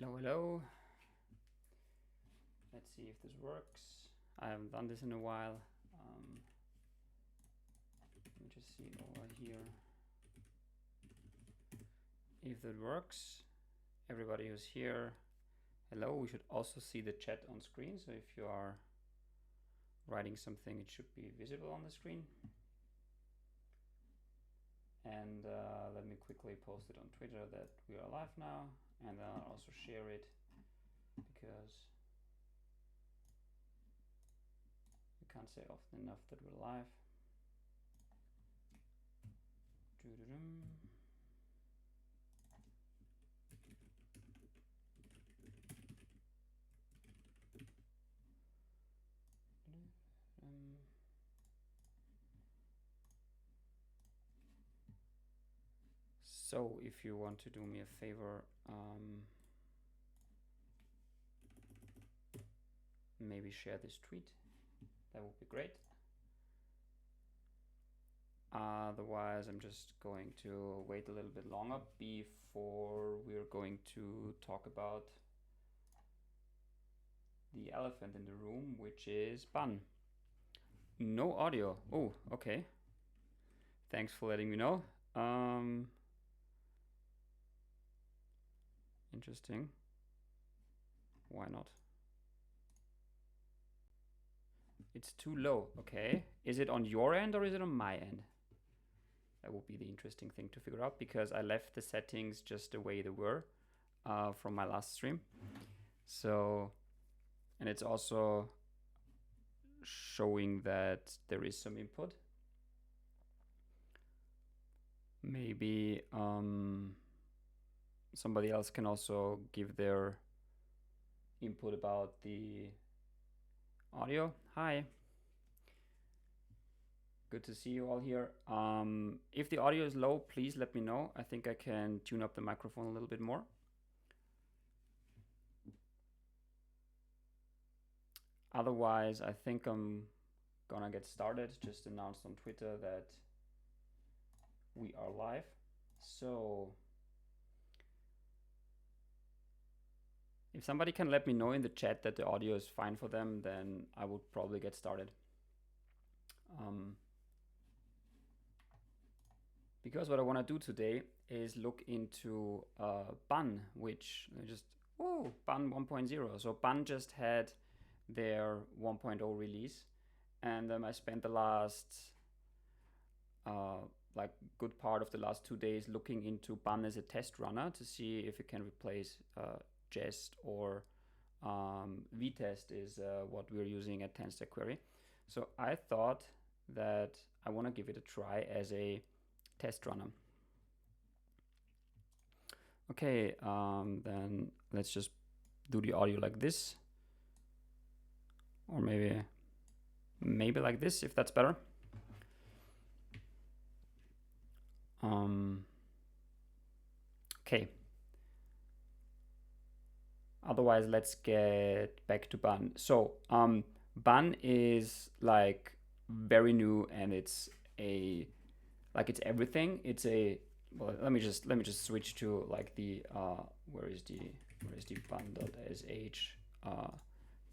Hello, hello. Let's see if this works. I haven't done this in a while. Let me just see over here if that works. Everybody who's here, hello. We should also see the chat on screen. So if you are writing something, it should be visible on the screen. And let me quickly post it on Twitter that we are live now, and then I'll also share it because we can't say often enough that we're live. So if you want to do me a favor, maybe share this tweet. That would be great. Otherwise, I'm just going to wait a little bit longer before we're going to talk about the elephant in the room, which is Ban. No audio. Oh, okay. Thanks for letting me know. Interesting. Why not? It's too low. Okay. Is it on your end or is it on my end? That would be the interesting thing to figure out, because I left the settings just the way they were from my last stream. So, and it's also showing that there is some input. Maybe somebody else can also give their input about the audio. Hi. Good to see you all here. If the audio is low, please let me know. I think I can tune up the microphone a little bit more. Otherwise, I think I'm gonna get started. Just announced on Twitter that we are live. So if somebody can let me know in the chat that the audio is fine for them, then I would probably get started. Because what I want to do today is look into Ban, which just, Ban 1.0. So Ban just had their 1.0 release, and I spent the last like good part of the last 2 days looking into Ban as a test runner to see if it can replace Jest or vtest is what we're using at TanStack Query. So I thought that I want to give it a try as a test runner. Okay, then let's just do the audio like this, or maybe like this, if that's better. Okay. Otherwise, let's get back to Ban. So Ban is like very new, and it's everything. It's a, well, let me just switch to like the where is the ban.sh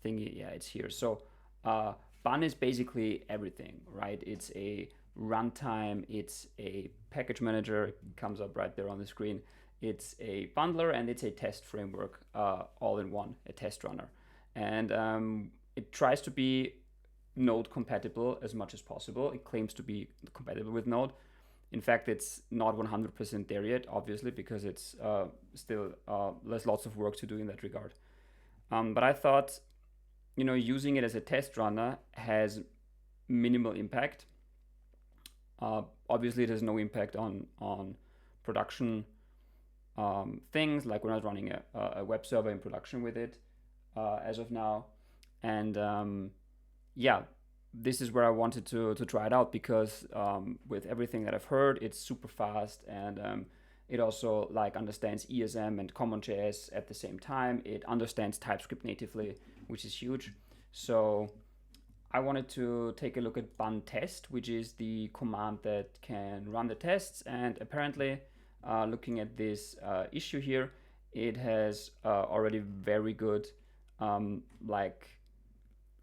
thingy. Yeah, it's here. So Ban is basically everything, right? It's a runtime, it's a package manager, it comes up right there on the screen. It's a bundler, and it's a test framework all in one, a test runner. And it tries to be Node compatible as much as possible. It claims to be compatible with Node. In fact, it's not 100% there yet, obviously, because it's still there's lots of work to do in that regard. But I thought, using it as a test runner has minimal impact. Obviously, it has no impact on production things, like we're not running a web server in production with it as of now. And yeah, this is where I wanted to try it out, because with everything that I've heard, it's super fast, and it also like understands ESM and CommonJS at the same time. It understands TypeScript natively, which is huge. So I wanted to take a look at ban test, which is the command that can run the tests. And apparently, looking at this issue here, it has already very good like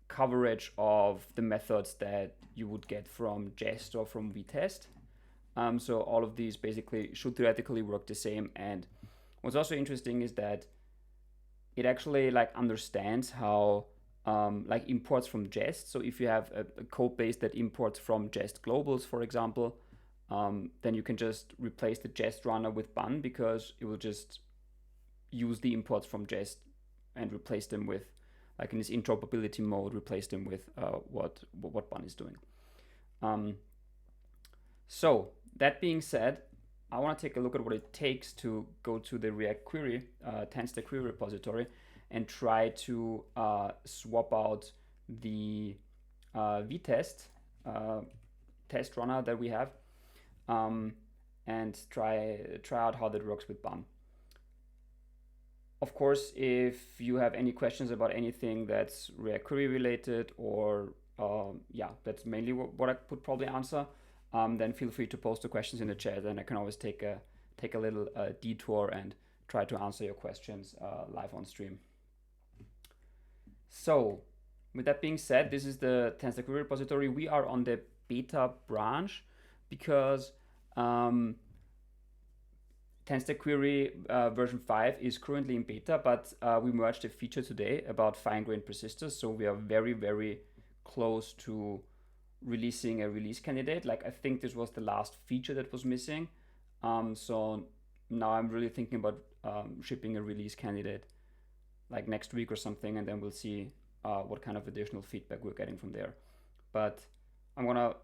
coverage of the methods that you would get from Jest or from VTest. So all of these basically should theoretically work the same. And what's also interesting is that it actually like understands how like imports from Jest. So if you have a code base that imports from Jest globals, for example, then you can just replace the Jest runner with bun, because it will just use the imports from Jest and replace them with, like in this interoperability mode, replace them with what bun is doing. So that being said, I want to take a look at what it takes to go to the React query, TanStack query repository, and try to swap out the vtest test runner that we have, and try out how that works with bun. Of course, if you have any questions about anything that's React query related, or yeah, that's mainly what I would probably answer, then feel free to post the questions in the chat, and I can always take a little detour and try to answer your questions live on stream. So with that being said, this is the TanStack query repository. We are on the beta branch because TanStack query version 5 is currently in beta, but we merged a feature today about fine-grained persisters, so we are very, very close to releasing a release candidate. Like, I think this was the last feature that was missing. So now I'm really thinking about shipping a release candidate like next week or something, and then we'll see what kind of additional feedback we're getting from there. But I'm gonna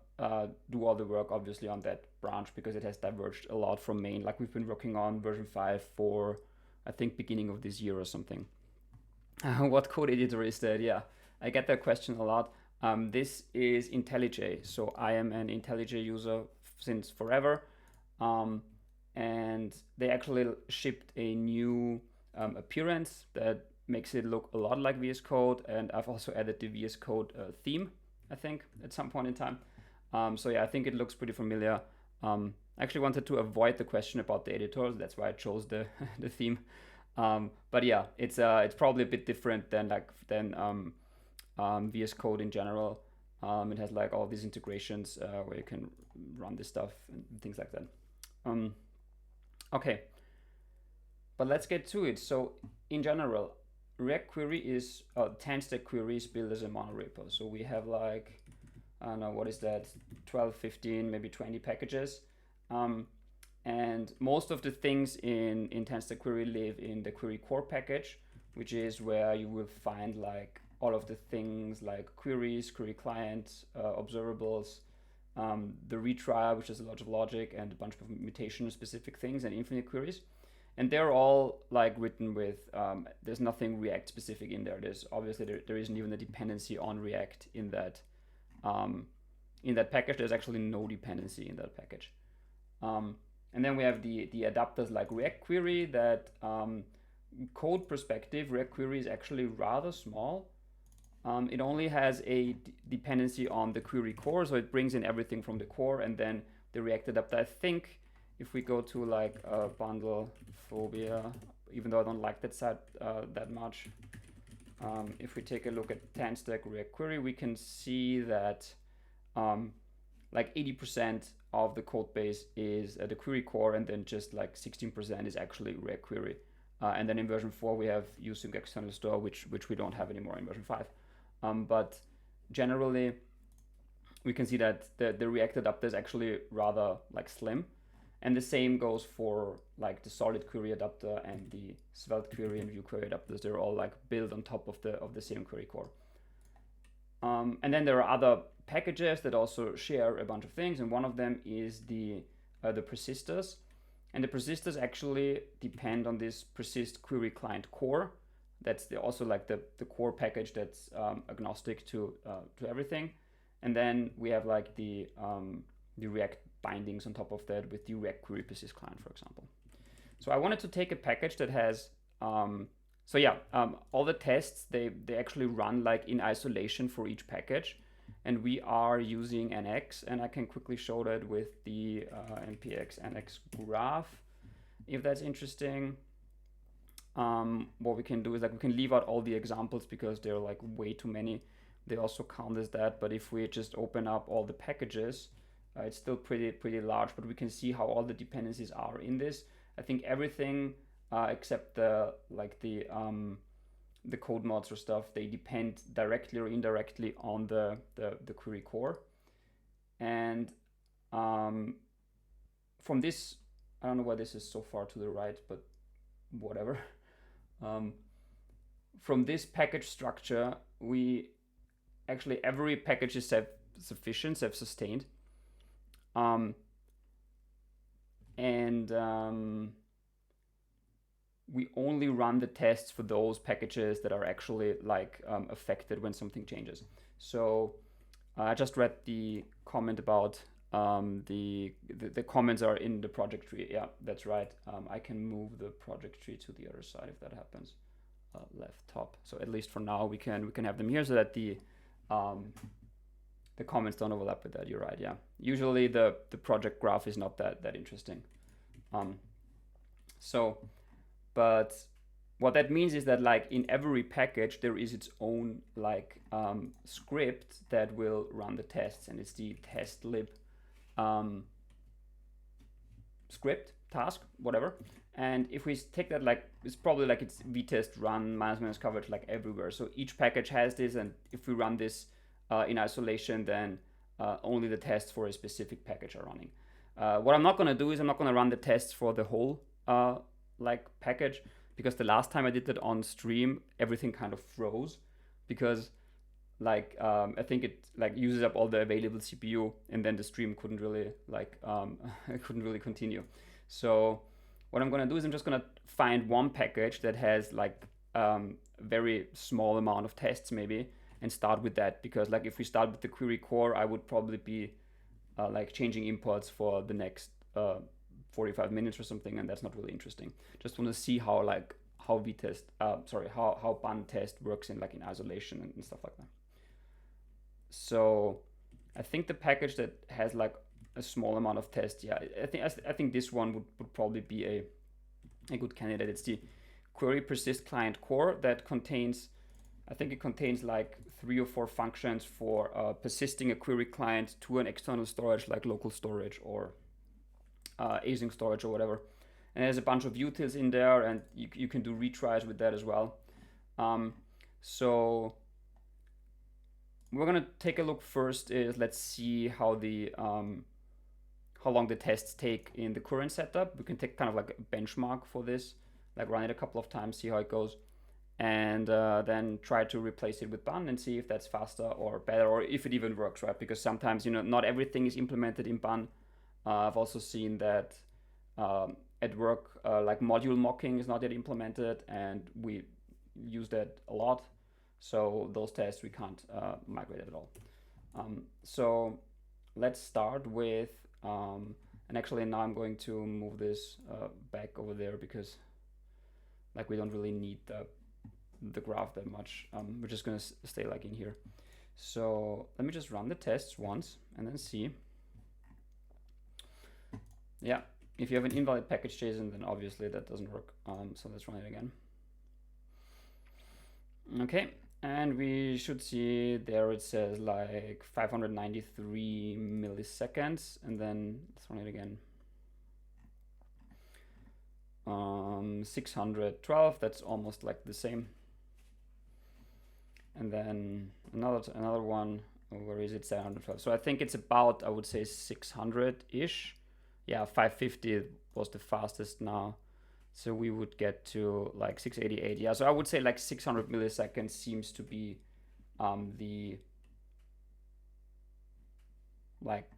do all the work obviously on that branch because it has diverged a lot from main. Like, we've been working on version 5 for I think beginning of this year or something. What code editor is that? Yeah, I get that question a lot. This is IntelliJ. So I am an IntelliJ user since forever, and they actually shipped a new appearance that makes it look a lot like VS Code, and I've also added the VS Code theme, I think, at some point in time. So yeah, I think it looks pretty familiar. I actually wanted to avoid the question about the editors, that's why I chose the the theme. But yeah, it's probably a bit different than VS Code in general. It has like all these integrations where you can run this stuff and things like that. Okay, but let's get to it. So in general, React query is TanStack query is built as a monorepo. So we have like, I don't know, what is that, 12, 15, maybe 20 packages. And most of the things in TanStack query live in the query core package, which is where you will find like all of the things like queries, query client, observables, the retry, which is a lot of logic and a bunch of mutation specific things, and infinite queries. And they're all like written with, there's nothing React specific in there. There's obviously, there isn't even a dependency on React in that package. There's actually no dependency in that package. And then we have the adapters like React query that code perspective, React query is actually rather small. It only has a dependency on the query core, so it brings in everything from the core, and then the React adapter, I think, if we go to like bundle phobia, even though I don't like that side that much, if we take a look at TanStack React query, we can see that like 80% of the code base is the query core, and then just like 16% is actually React query. And then in version 4 we have using external store, which we don't have anymore in version 5. But generally we can see that the React adapter is actually rather like slim. And the same goes for like the solid query adapter and the svelte query and view query adapters. They're all like built on top of the same query core. And then there are other packages that also share a bunch of things, and one of them is the persisters. And the persisters actually depend on this persist query client core. That's also like the core package that's agnostic to everything. And then we have like the React bindings on top of that with the React query persist client, for example. So I wanted to take a package that has all the tests, they actually run like in isolation for each package, and we are using NX, and I can quickly show that with the npx NX graph, if that's interesting. what we can do is like we can leave out all the examples because they're like way too many. They also count as that, but if we just open up all the packages, it's still pretty large, but we can see how all the dependencies are in this. I think everything except the code mods or stuff, they depend directly or indirectly on the query core. And from this, I don't know why this is so far to the right, but whatever. From this package structure, we actually, every package is self-sufficient, self-sustained. We only run the tests for those packages that are actually like affected when something changes. So I just read the comment about the comments are in the project tree. Yeah, that's right. I can move the project tree to the other side if that happens. Left top. So at least for now we can have them here so that the comments don't overlap with that. You're right. Yeah. Usually the project graph is not that interesting. But what that means is that like in every package there is its own like script that will run the tests, and it's the test lib script task, whatever. And if we take that, like it's probably like it's vtest run minus coverage like everywhere. So each package has this, and if we run this in isolation, then only the tests for a specific package are running. What I'm not going to do is I'm not going to run the tests for the whole like package, because the last time I did that on stream, everything kind of froze because like I think it like uses up all the available CPU, and then the stream couldn't really like couldn't really continue. So what I'm gonna do is I'm just gonna find one package that has like very small amount of tests maybe, and start with that, because like if we start with the query core, I would probably be like changing imports for the next 45 minutes or something, and that's not really interesting. Just want to see how like how ban test works in like in isolation and stuff like that. So I think the package that has like a small amount of tests, yeah, I think this one would probably be a good candidate. It's the query persist client core that contains, I think it contains like 3 or 4 functions for persisting a query client to an external storage like local storage or async storage or whatever. And there's a bunch of utils in there, and you can do retries with that as well. So we're gonna take a look first. Let's see how long the tests take in the current setup. We can take kind of like a benchmark for this, like run it a couple of times, see how it goes, and then try to replace it with ban and see if that's faster or better, or if it even works, right? Because sometimes, you know, not everything is implemented in ban. I've also seen that at work, like module mocking is not yet implemented, and we use that a lot. So those tests we can't migrate at all. So let's start with, and actually now I'm going to move this back over there because like we don't really need the graph that much. We're just gonna stay like in here. So let me just run the tests once and then see. Yeah, if you have an invalid package JSON, then obviously that doesn't work. So let's run it again. Okay, and we should see there it says like 593 milliseconds, and then let's run it again. 612, that's almost like the same. And then another one, where is it? 712. So I think it's about, I would say 600-ish. Yeah, 550 was the fastest now. So we would get to like 688. Yeah, so I would say like 600 milliseconds seems to be the like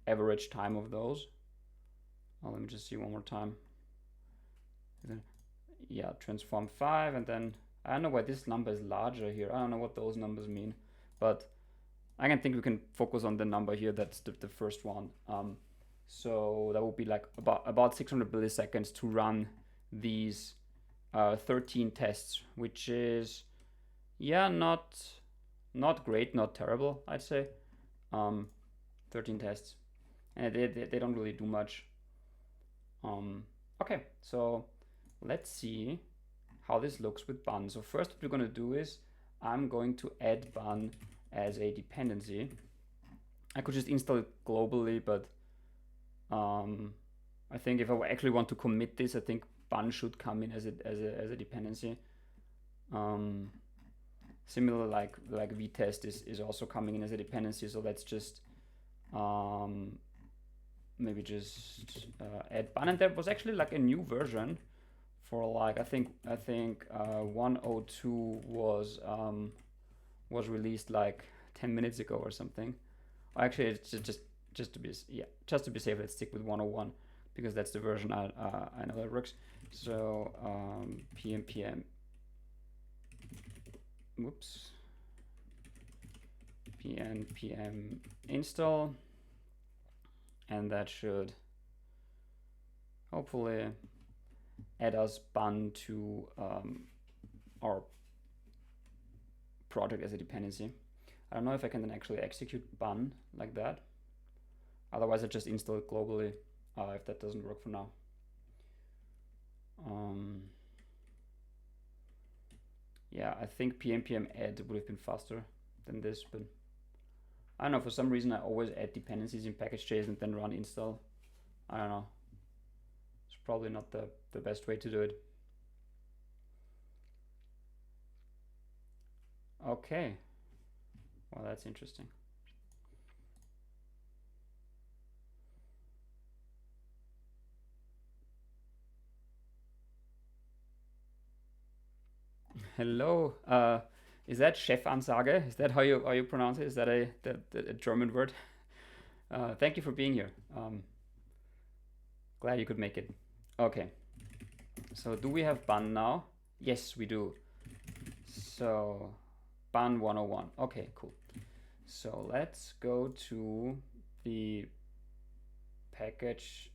average time of those. Let me just see one more time. Yeah, transform 5, and then I don't know why this number is larger here. I don't know what those numbers mean, but I can think we can focus on the number here. That's the first one. So that would be like about 600 milliseconds to run these 13 tests, which is, yeah, not great, not terrible, I'd say. 13 tests, and they don't really do much. Okay, so let's see how this looks with bun. So first what we're going to do is I'm going to add bun as a dependency. I could just install it globally, but I think if I actually want to commit this, I think bun should come in as a dependency. Similar like vtest is also coming in as a dependency. So let's just maybe just add bun. And there was actually like a new version for like I think 102 was released like 10 minutes ago or something. Actually, it's just to be safe, let's stick with 101 because that's the version I know that works. So pnpm pnpm install, and that should hopefully add us bun to our project as a dependency. I don't know if I can then actually execute bun like that. Otherwise, I just install it globally if that doesn't work for now. Yeah, I think pnpm add would have been faster than this, but I don't know, for some reason I always add dependencies in package.js and then run install. I don't know. It's probably not the best way to do it. Okay. Well, that's interesting. Hello. Is that Chefansage? Is that how you pronounce it? Is that a German word? Thank you for being here. Glad you could make it. Okay. So do we have bun now? Yes, we do. So bun 101. Okay, cool. So let's go to the package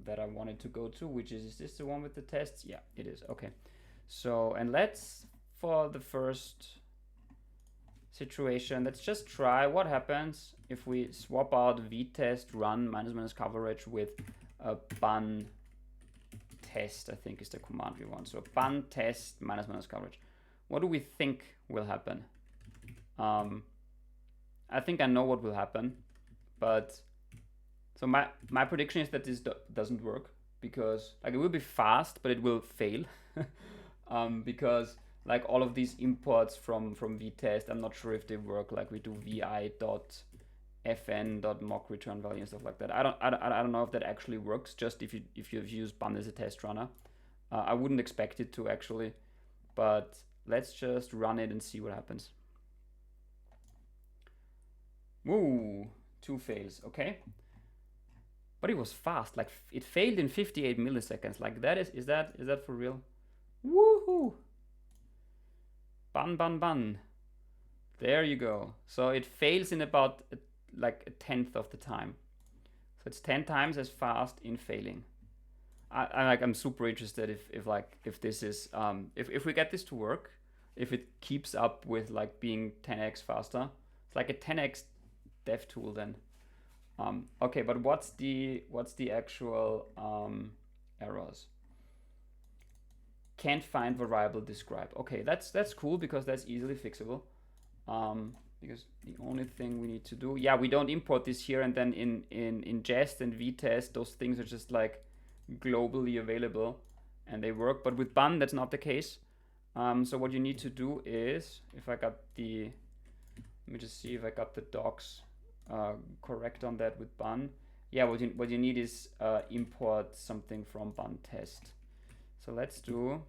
that I wanted to go to, which is this the one with the tests? Yeah, it is. Okay. So, and let's, for the first situation, let's just try what happens if we swap out vtest run -- coverage with a bun test, I think is the command we want. So bun test -- coverage. What do we think will happen? I think I know what will happen, but so my prediction is that this doesn't work because like it will be fast, but it will fail. Because like all of these imports from vtest, I'm not sure if they work. Like we do vi.fn.mock return value and stuff like that. I don't know if that actually works. Just if you use bun as a test runner, I wouldn't expect it to actually. But let's just run it and see what happens. Woo, 2 fails. Okay. But it was fast. Like it failed in 58 milliseconds. Like that is that for real? Woohoo! Bun. There you go. So it fails in about like a 1/10 of the time. So it's 10 times as fast in failing. I'm super interested if this is if we get this to work, if it keeps up with like being 10x faster. It's like a 10x dev tool then. Okay, but what's the actual errors? Can't find variable describe. Okay, that's cool because that's easily fixable. Because the only thing we need to do, yeah, we don't import this here, and then in Jest and vtest, those things are just like globally available and they work. But with bun, that's not the case. So what you need to do is, let me just see if I got the docs correct on that with bun. Yeah, what you need is import something from bun test. So let's do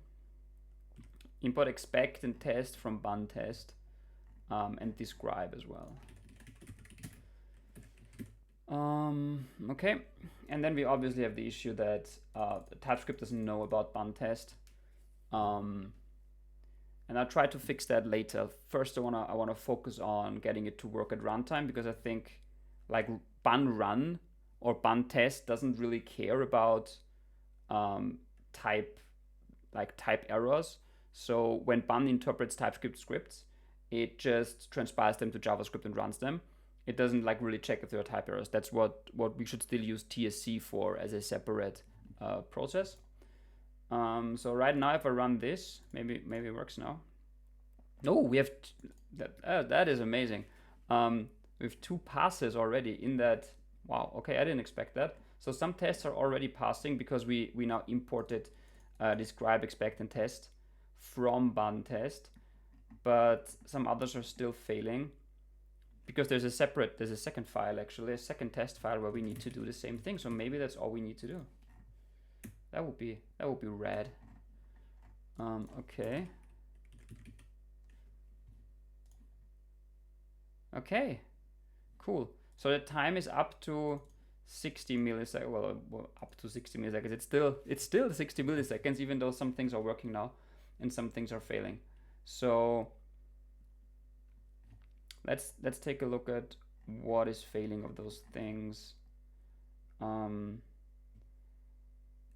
import expect and test from bun test, and describe as well. Okay, and then we obviously have the issue that TypeScript doesn't know about bun test, and I'll try to fix that later. First, I wanna focus on getting it to work at runtime, because I think like bun run or bun test doesn't really care about type errors. So when bun interprets TypeScript scripts, it just transpiles them to JavaScript and runs them. It doesn't like really check if there are type errors. That's what we should still use TSC for as a separate process. So right now, if I run this, maybe it works now. No, we have that is amazing. We have 2 passes already in that. Wow. Okay, I didn't expect that. So some tests are already passing because we now imported describe, expect, and test from bun test, but some others are still failing because there's a second file, actually a second test file where we need to do the same thing. So maybe that's all we need to do. That would be rad. Okay. Okay, cool. So the time is up to 60 milliseconds. Well, up to 60 milliseconds. It's still 60 milliseconds, even though some things are working now and some things are failing. So let's take a look at what is failing of those things.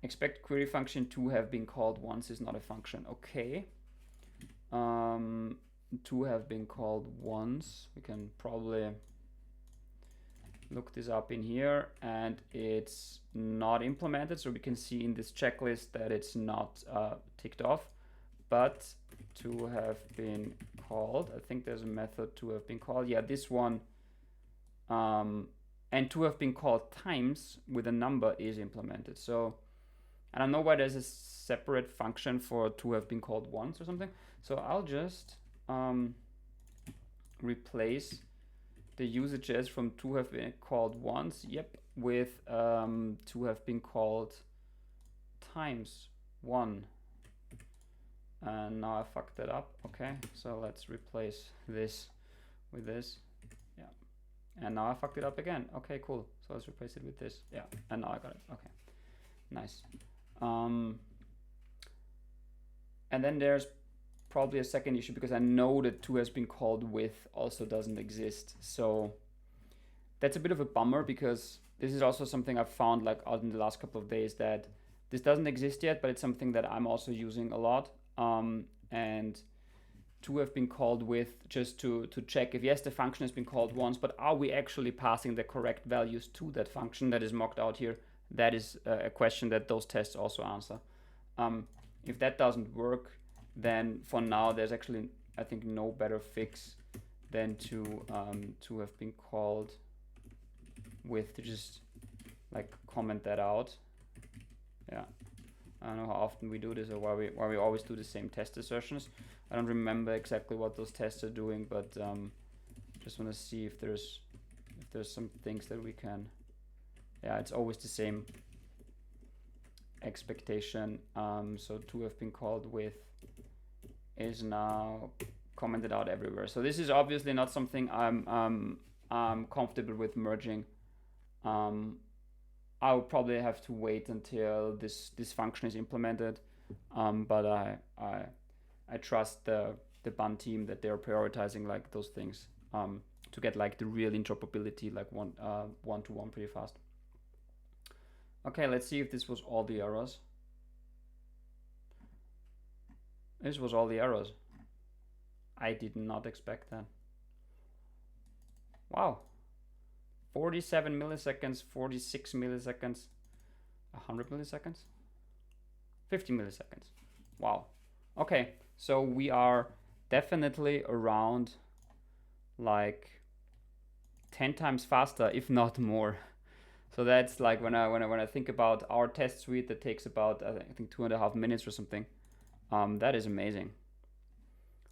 Expect query function to have been called once is not a function. Okay. To have been called once. We can probably look this up in here, and it's not implemented, so we can see in this checklist that it's not ticked off. But to have been called, I think there's a method to have been called. Yeah, this one. And to have been called times with a number is implemented. So I don't know why there's a separate function for to have been called once or something. So I'll just replace the usages from to have been called once, yep, with to have been called times 1. And now I fucked that up. Okay, so let's replace this with this. Yeah, and now I fucked it up again. Okay, cool. So let's replace it with this. Yeah, and now I got it. Okay, nice. And then there's probably a second issue because I know that to has been called with also doesn't exist. So that's a bit of a bummer because this is also something I've found like out in the last couple of days that this doesn't exist yet, but it's something that I'm also using a lot. And to have been called with just to check if yes, the function has been called once, but are we actually passing the correct values to that function that is mocked out here? That is a question that those tests also answer. If that doesn't work, then for now there's actually, I think, no better fix than to have been called with, to just like comment that out. Yeah, I don't know how often we do this or why we always do the same test assertions. I don't remember exactly what those tests are doing, but just want to see if there's some things that we can. Yeah, it's always the same expectation. So to have been called with is now commented out everywhere. So this is obviously not something I'm comfortable with merging. I'll probably have to wait until this function is implemented. But I trust the bun team that they're prioritizing like those things to get like the real interoperability like one to one pretty fast. Okay, let's see if this was all the errors. This was all the errors. I did not expect that. Wow. 47 milliseconds, 46 milliseconds, 100 milliseconds, 50 milliseconds. Wow. Okay, so we are definitely around like 10 times faster, if not more. So that's like when I think about our test suite that takes about I think 2.5 minutes or something. That is amazing.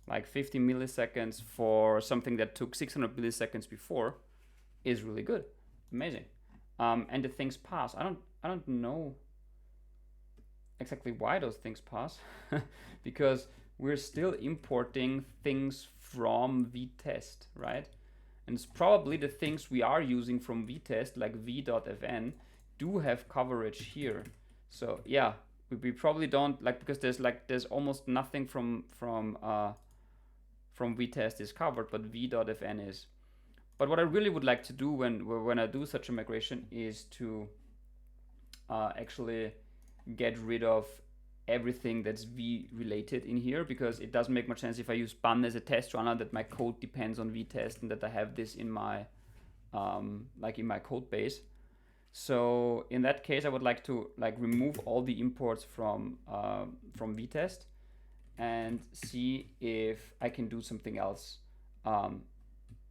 Like 50 milliseconds for something that took 600 milliseconds before is really good. Amazing. And the things pass. I don't know exactly why those things pass because we're still importing things from vtest, right? And it's probably the things we are using from vtest, like v.fn, do have coverage here. So yeah, we probably don't like, because there's almost nothing from vtest is covered, but v.fn is. But what I really would like to do when I do such a migration is to actually get rid of everything that's v related in here, because it doesn't make much sense if I use bun as a test runner that my code depends on vtest and that I have this in my like in my code base. So in that case, I would like to remove all the imports from vtest and see if I can do something else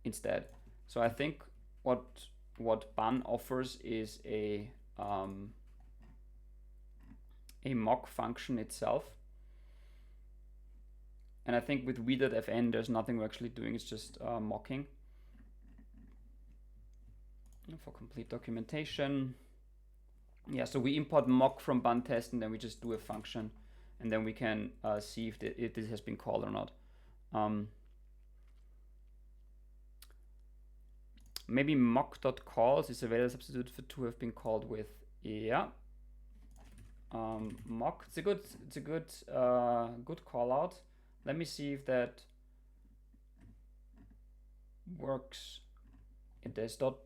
instead. So I think what ban offers is a mock function itself. And I think with v.fn, there's nothing we're actually doing. It's just mocking. And for complete documentation, yeah, so we import mock from ban test, and then we just do a function, and then we can see if this has been called or not. Maybe mock.calls is a valid substitute for to have been called with. Yeah. Mock. It's a good call out. Let me see if that works. There's dot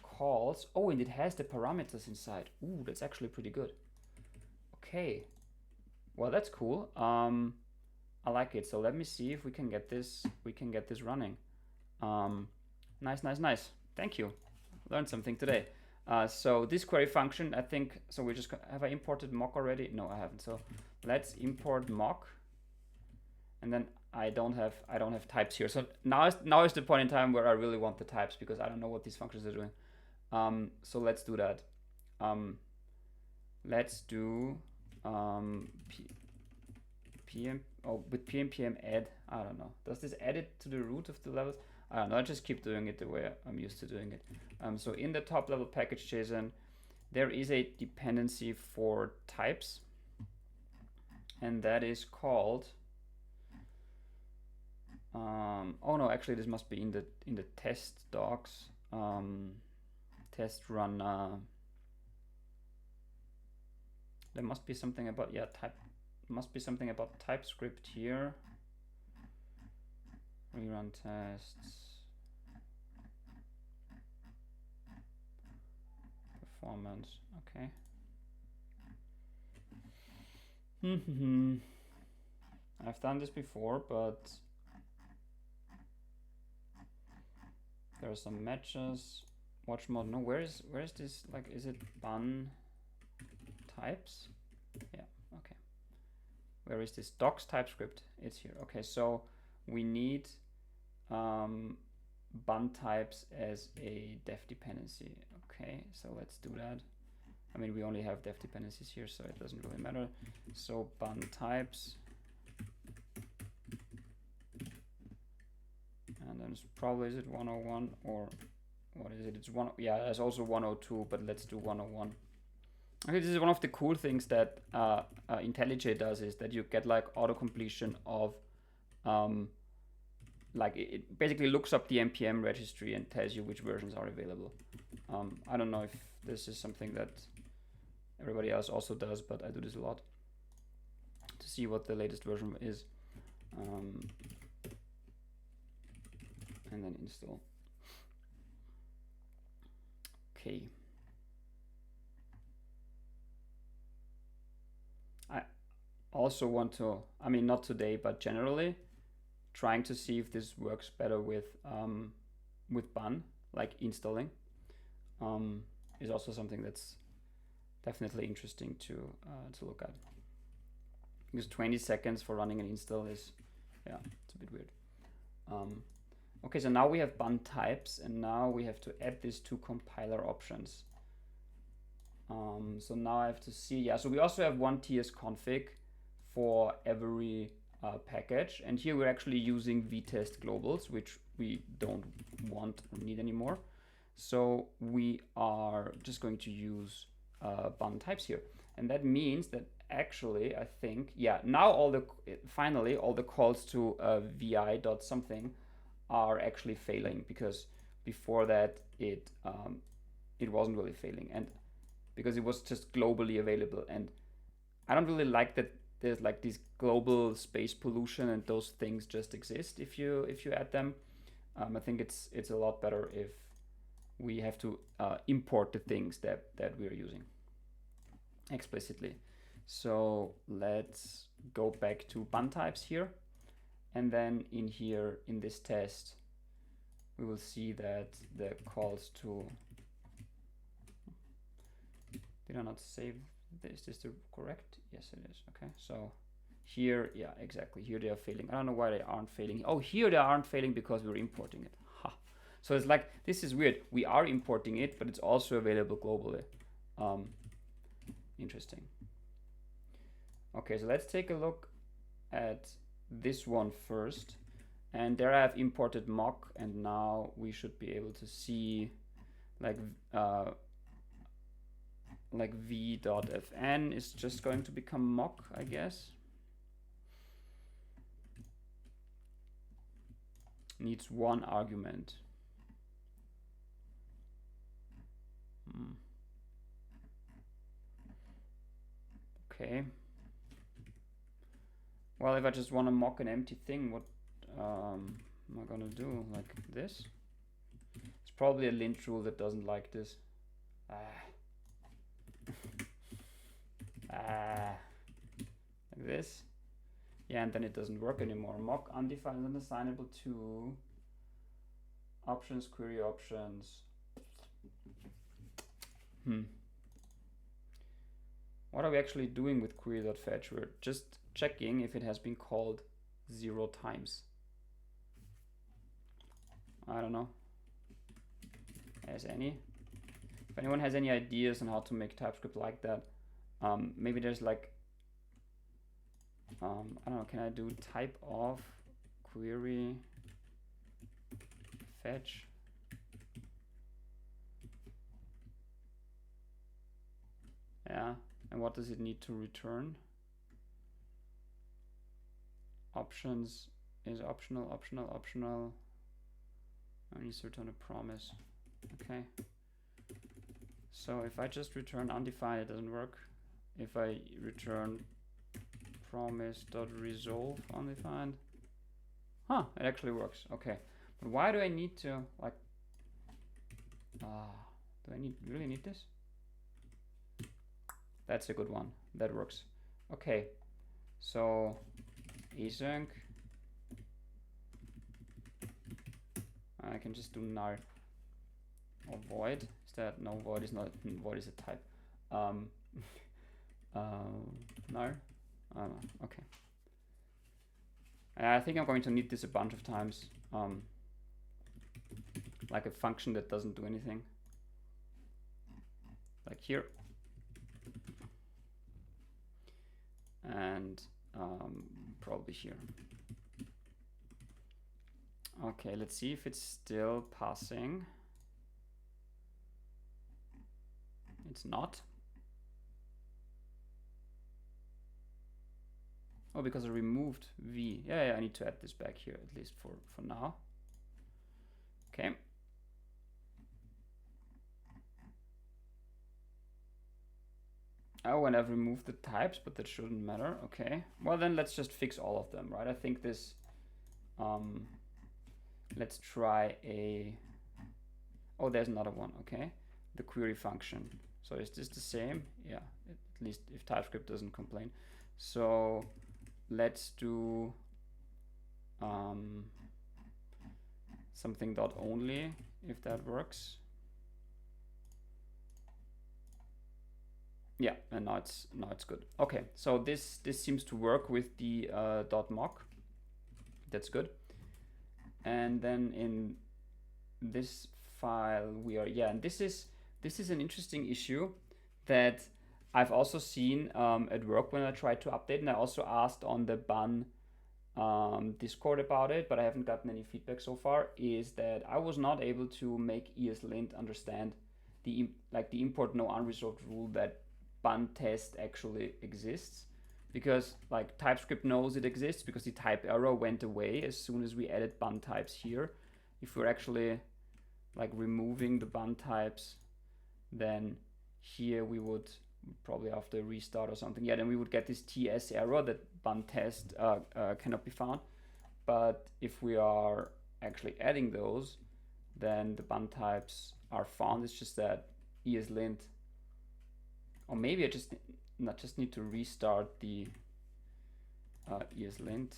calls. Oh, and it has the parameters inside. Ooh, that's actually pretty good. Okay. Well, that's cool. I like it. So let me see if we can get this. Running. Nice. Thank you. Learned something today. So this query function, I think. So we just have I imported mock already? No, I haven't. So let's import mock. And then I don't have types here. So now is the point in time where I really want the types, because I don't know what these functions are doing. So let's do that. Let's do with pm add. I don't know. Does this add it to the root of the levels? I don't know. I just keep doing it the way I'm used to doing it. So in the top level package JSON, there is a dependency for types, and that is called. Oh no, actually this must be in the test docs. Test run. There must be something about type. Must be something about TypeScript here. Rerun tests. Performance. Okay. I've done this before, but there are some matches. Watch mode. No, where is this? Like, is it ban types? Yeah. Okay. Where is this docs TypeScript? It's here. Okay. So we need ban types as a def dependency. Okay. So let's do that. I mean, we only have def dependencies here, so it doesn't really matter. So ban types. And then it's probably, is it 101 or what is it? It's one. Yeah, there's also 102, but let's do 101. Okay, this is one of the cool things that IntelliJ does, is that you get like auto completion of, like it basically looks up the npm registry and tells you which versions are available. I don't know if this is something that everybody else also does, but I do this a lot to see what the latest version is. And then install. Okay. I also want to, I mean, not today, but generally, trying to see if this works better with ban, like installing, is also something that's definitely interesting to look at. Because 20 seconds for running an install is, yeah, it's a bit weird. Okay, so now we have ban types, and now we have to add these two compiler options. So now I have to see, yeah, so we also have one tsconfig for every package, and here we're actually using vtest globals, which we don't want or need anymore. So we are just going to use ban types here, and that means that actually, I think, yeah, now finally all the calls to vi.something are actually failing, because before that it wasn't really failing, and because it was just globally available. And I don't really like that there's like this global space pollution and those things just exist if you add them. I think it's a lot better if we have to import the things that we're using explicitly. So let's go back to ban types here. And then in here, in this test, we will see that the calls to Did I not save this? Is this the correct? Yes, it is. Okay, so here, yeah, exactly. Here they are failing. I don't know why they aren't failing. Oh, here they aren't failing because we're importing it. Ha. So it's like, this is weird. We are importing it, but it's also available globally. Interesting. Okay, so let's take a look at this one first. And there I have imported mock, and now we should be able to see like v.fn is just going to become mock, I guess. Needs one argument. Okay. Well, if I just want to mock an empty thing, what am I gonna do? Like this? It's probably a lint rule that doesn't like this. Like this. Yeah, and then it doesn't work anymore. Mock undefined and assignable to options, query options. What are we actually doing with query.fetch? We're just checking if it has been called 0 times. I don't know. Has any? If anyone has any ideas on how to make TypeScript like that, maybe there's like, I don't know, can I do type of query fetch? Yeah, and what does it need to return? Options is optional, optional, optional. I need to return a promise. Okay. So if I just return undefined, it doesn't work. If I return promise.resolve undefined, it actually works. Okay, but why do I need to like? Do I really need this? That's a good one. That works. Okay, so async. I can just do nar or void. Is that no? Void is not. Void is a type. Nar. Okay. I think I'm going to need this a bunch of times. Like a function that doesn't do anything. Like here. And probably here. Okay, let's see if it's still passing. It's not. Oh, because I removed v. Yeah, I need to add this back here, at least for now. Okay. Oh, and I've removed the types, but that shouldn't matter. Okay. Well, then let's just fix all of them, right? I think this, let's try a, oh, there's another one. Okay. The query function. So is this the same? Yeah, at least if TypeScript doesn't complain. So let's do something dot only, if that works. Yeah, and now it's good. Okay, so this seems to work with the .mock. That's good. And then in this file we are, yeah, and this is an interesting issue that I've also seen at work when I tried to update, and I also asked on the Bun Discord about it, but I haven't gotten any feedback so far, is that I was not able to make ESLint understand the import no unresolved rule that bun test actually exists, because like TypeScript knows it exists because the type error went away as soon as we added bun types here. If we're actually like removing the bun types, then here we would probably after a restart or something, yeah, then we would get this TS error that bun test cannot be found. But if we are actually adding those, then the bun types are found. It's just that ESLint, or maybe I just need to restart the ESLint.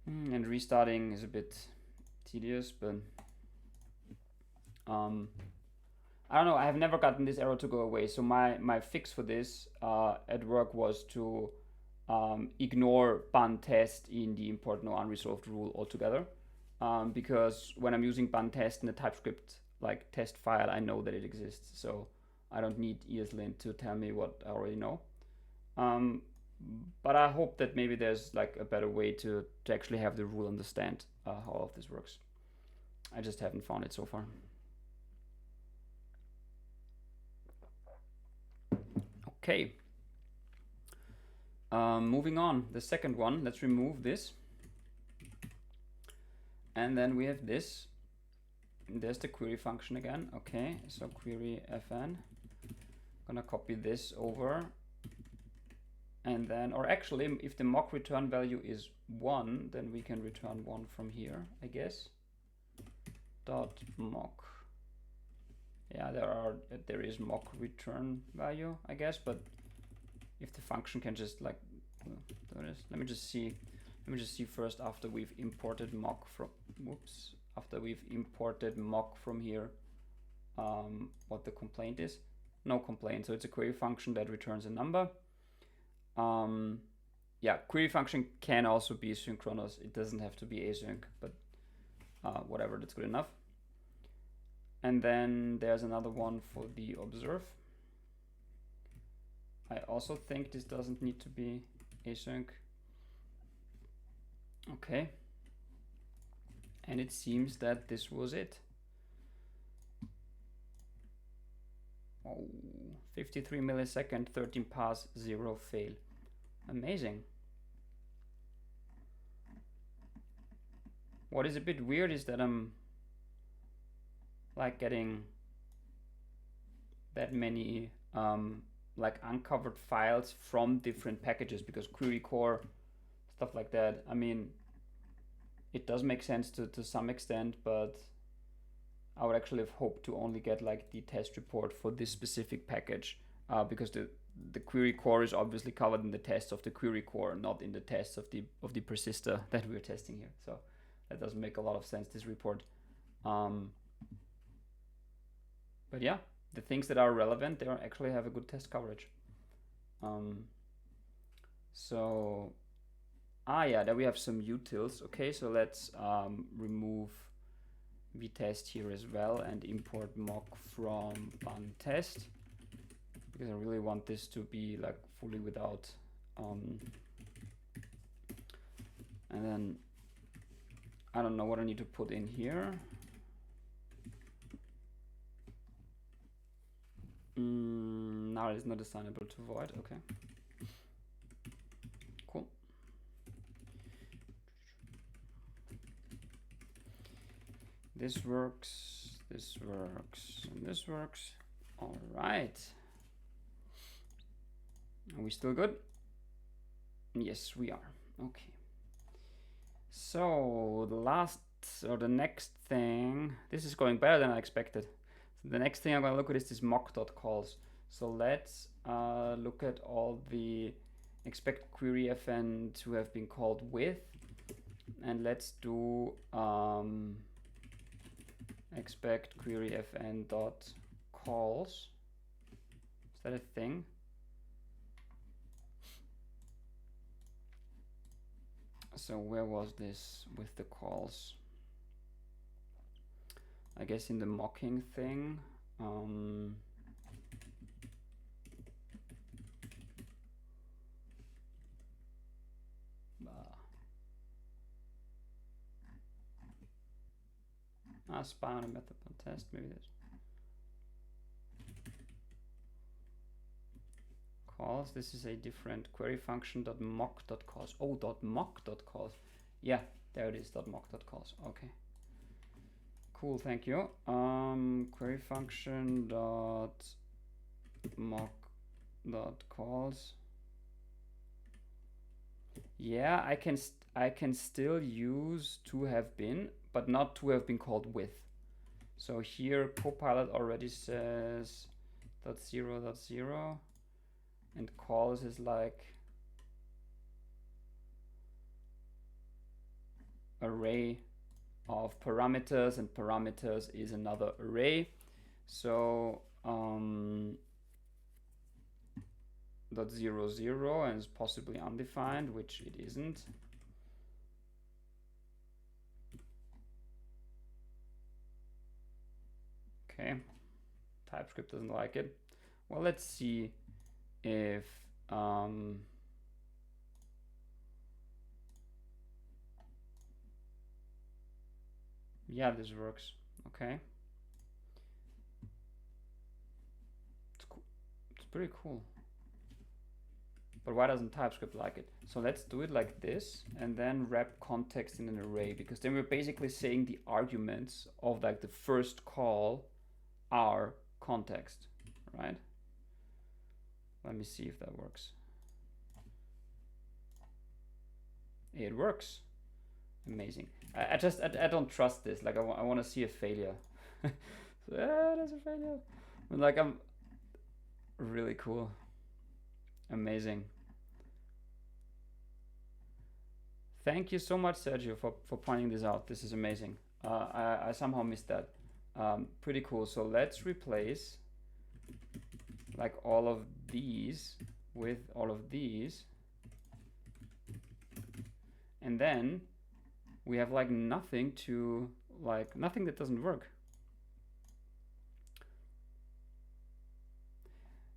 And restarting is a bit tedious, but I don't know, I have never gotten this error to go away. So my fix for this at work was to ignore ban test in the import no unresolved rule altogether. Because when I'm using ban test in the TypeScript like test file, I know that it exists. So I don't need ESLint to tell me what I already know. But I hope that maybe there's like a better way to actually have the rule understand how all of this works. I just haven't found it so far. Okay. Moving on, the second one, let's remove this. And then we have this. There's the query function again. Okay, so query fn. Gonna copy this over. And then, or actually, if the mock return value is 1, then we can return 1 from here, I guess. Dot mock. Yeah, there is mock return value, I guess, but if the function can just like do this, let me just see first after we've imported mock from after we've imported mock from here, what the complaint is. No complaint, so it's a query function that returns a number. Yeah, query function can also be synchronous. It doesn't have to be async, but whatever, that's good enough. And then there's another one for the observe. I also think this doesn't need to be async. Okay. And it seems that this was it. Oh, 53 millisecond, 13 pass, 0 fail. Amazing. What is a bit weird is that I'm like getting that many like uncovered files from different packages, because query core, stuff like that. I mean, it does make sense to some extent, but I would actually have hoped to only get like the test report for this specific package, because the query core is obviously covered in the tests of the query core, not in the tests of the persister that we're testing here. So that doesn't make a lot of sense, this report. But yeah, the things that are relevant, they actually have a good test coverage. So, yeah, there we have some utils. Okay, so let's remove vtest here as well and import mock from ban test, because I really want this to be like fully without. And then I don't know what I need to put in here. Now it's not assignable to void. Okay. Cool. This works, this works, and this works. All right. Are we still good? Yes, we are. Okay. So the next thing, this is going better than I expected. So the next thing I'm going to look at is this mock.calls. So let's look at all the expect query fn to have been called with, and let's do expect query fn dot calls. Is that a thing? So where was this with the calls? I guess in the mocking thing. Spy on a method on test, maybe this. Calls, this is a different query function .mock.calls. Oh, .mock.calls. Yeah, there it is, .mock.calls. Okay. Cool, thank you. Query function .mock.calls. Yeah, I can still use to have been, but not to have been called with. So here Copilot already says .0.0, and calls is like array of parameters, and parameters is another array. So dot 0, 0, and it's possibly undefined, which it isn't. Okay, TypeScript doesn't like it. Well, let's see if yeah, this works. Okay, it's cool. It's pretty cool. But why doesn't TypeScript like it? So let's do it like this and then wrap context in an array, because then we're basically saying the arguments of like the first call are context, right? Let me see if that works. It works. Amazing. I don't trust this. Like I want to see a failure. So, there's a failure. Like I'm really cool. Amazing. Thank you so much, Sergio, for pointing this out. This is amazing. I somehow missed that. Pretty cool. So let's replace like all of these with all of these. And then we have like nothing that doesn't work.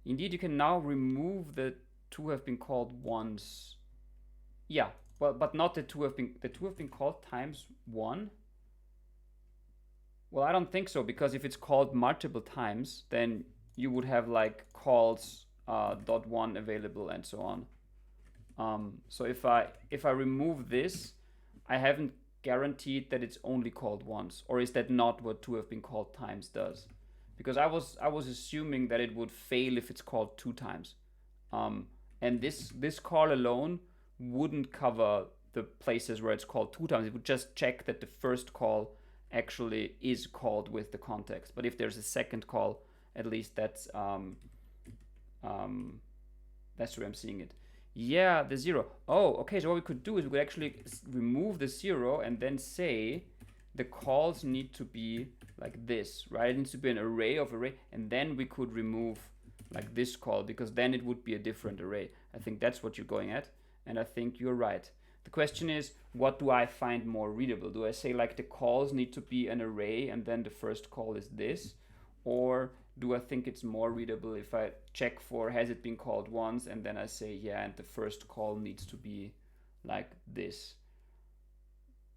Indeed, you can now remove the two have been called once. Yeah, well, but not the two have been called times one. Well, I don't think so, because if it's called multiple times, then you would have like calls dot one available and so on. So if I remove this, I haven't guaranteed that it's only called once, or is that not what two have been called times does? Because I was assuming that it would fail if it's called two times, and this call alone wouldn't cover the places where it's called two times. It would just check that the first call actually is called with the context. But if there's a second call, at least that's where I'm seeing it. Yeah, the 0. Oh, okay, so what we could do is we could actually remove the 0 and then say the calls need to be like this, right? It needs to be an array of array, and then we could remove like this call, because then it would be a different array. I think that's what you're going at, and I think you're right. The question is, what do I find more readable? Do I say like the calls need to be an array and then the first call is this? Or do I think it's more readable if I check for has it been called once and then I say yeah, and the first call needs to be like this?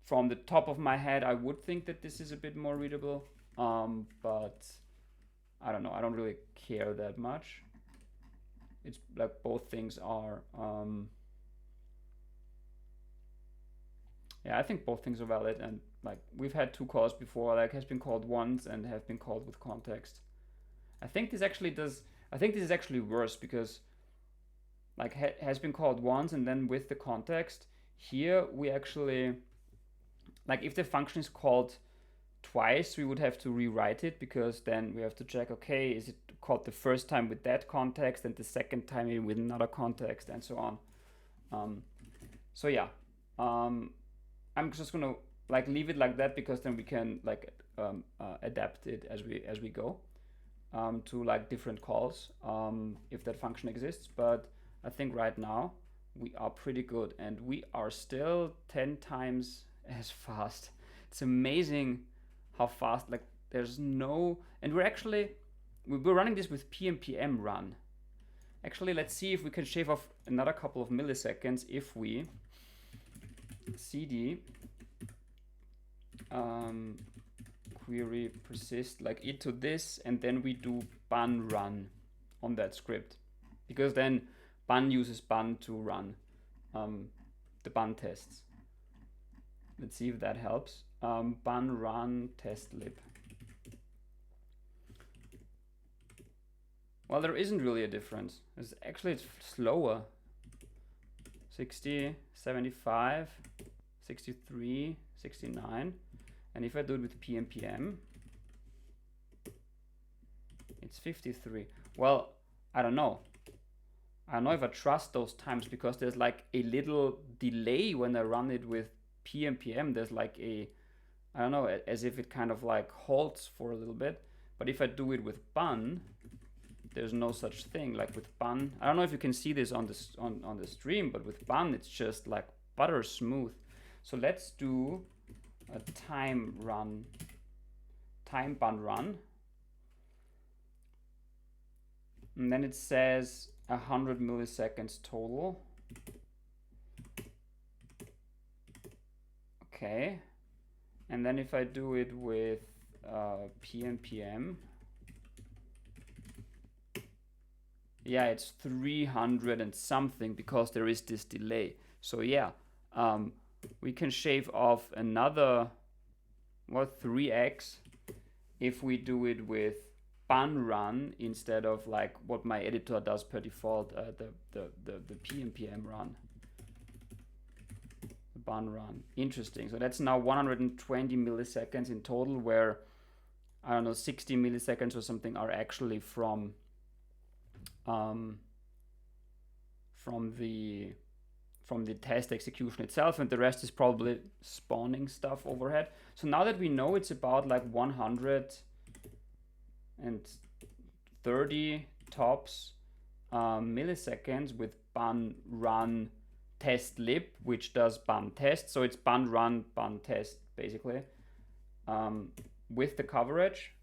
From the top of my head, I would think that this is a bit more readable, but I don't know. I don't really care that much. It's like both things are yeah, I think both things are valid, and like we've had two calls before, like has been called once and have been called with context. I think this is actually worse, because like has been called once and then with the context. Here we actually, like if the function is called twice, we would have to rewrite it, because then we have to check, okay, is it called the first time with that context and the second time with another context and so on. So yeah, I'm just gonna like leave it like that, because then we can like adapt it as we go to like different calls if that function exists. But I think right now we are pretty good, and we are still 10 times as fast. It's amazing how fast, like there's no, and we're running this with pnpm run. Actually, let's see if we can shave off another couple of milliseconds if we cd query persist like into this, and then we do bun run on that script, because then bun uses bun to run the bun tests. Let's see if that helps. Bun run test lib. Well, there isn't really a difference. It's slower. 60, 75, 63, 69. And if I do it with pnpm, it's 53. Well, I don't know. I don't know if I trust those times, because there's like a little delay when I run it with pnpm. There's like a, I don't know, as if it kind of like halts for a little bit. But if I do it with bun, there's no such thing. Like with bun, I don't know if you can see this on this on the stream, but with bun it's just like butter smooth. So let's do a time bun run, and then it says 100 milliseconds total. Okay, and then if I do it with PNPM, yeah, it's 300 and something because there is this delay. So yeah, we can shave off another, what, 3x if we do it with bun run instead of like what my editor does per default, the PNPM run. The bun run. Interesting. So that's now 120 milliseconds in total, where I don't know, 60 milliseconds or something are actually from the test execution itself, and the rest is probably spawning stuff overhead. So now that we know it's about like 130 tops milliseconds with bun run test lib, which does bun test. So it's bun run bun test basically, with the coverage.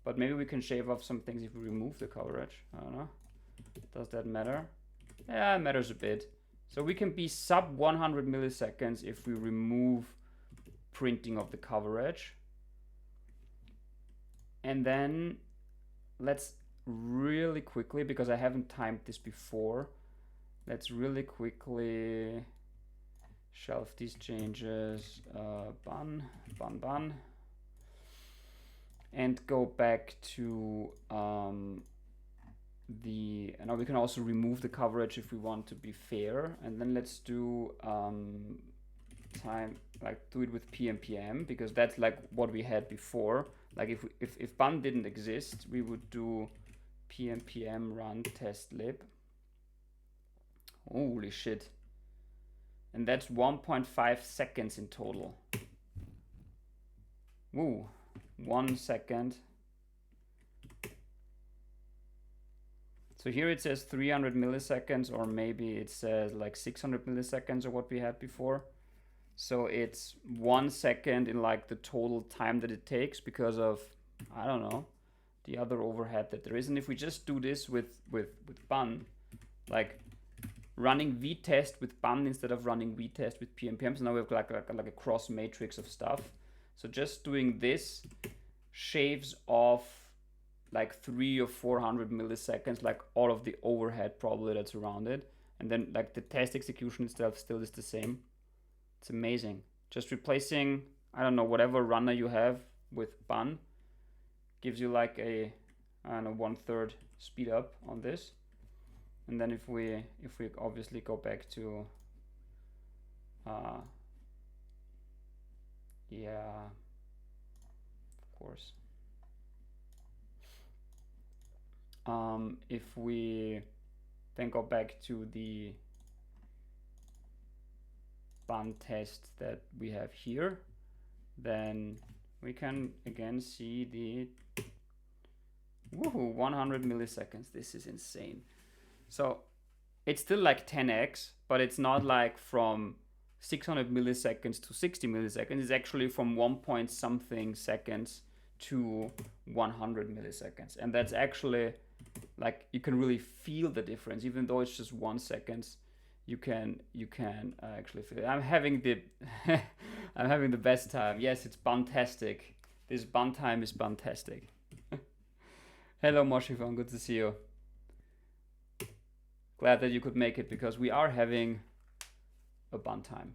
But maybe we can shave off some things if we remove the coverage. I don't know. Does that matter? Yeah, it matters a bit. So we can be sub 100 milliseconds if we remove printing of the coverage. And then let's really quickly, because I haven't timed this before, let's really quickly shelf these changes, bun, and go back to and now we can also remove the coverage if we want to be fair. And then let's do do it with PNPM, because that's like what we had before. Like if bun didn't exist, we would do PNPM run test lib. Holy shit. And that's 1.5 seconds in total. Woo, 1 second. So here it says 300 milliseconds, or maybe it says like 600 milliseconds, or what we had before. So it's 1 second in like the total time that it takes because of, I don't know, the other overhead that there is. And if we just do this with bun, like running vtest with bun instead of running vtest with PNPM, so now we have like a cross matrix of stuff. So just doing this shaves off like 300 or 400 milliseconds, like all of the overhead probably that's around it. And then like the test execution itself still is the same. It's amazing. Just replacing, I don't know, whatever runner you have with bun gives you like a, I don't know, 1/3 speed up on this. And then if we obviously go back to, yeah, of course. If we then go back to the bun test that we have here, then we can again see the 100 milliseconds. This is insane. So it's still like 10x, but it's not like from 600 milliseconds to 60 milliseconds. It's actually from 1 point something seconds to 100 milliseconds. And that's actually like, you can really feel the difference, even though it's just 1 second. You can actually feel it. I'm having the I'm having the best time. Yes, it's buntastic. This bun time is buntastic. Hello Moshifon, good to see you. Glad that you could make it, because we are having a bun time.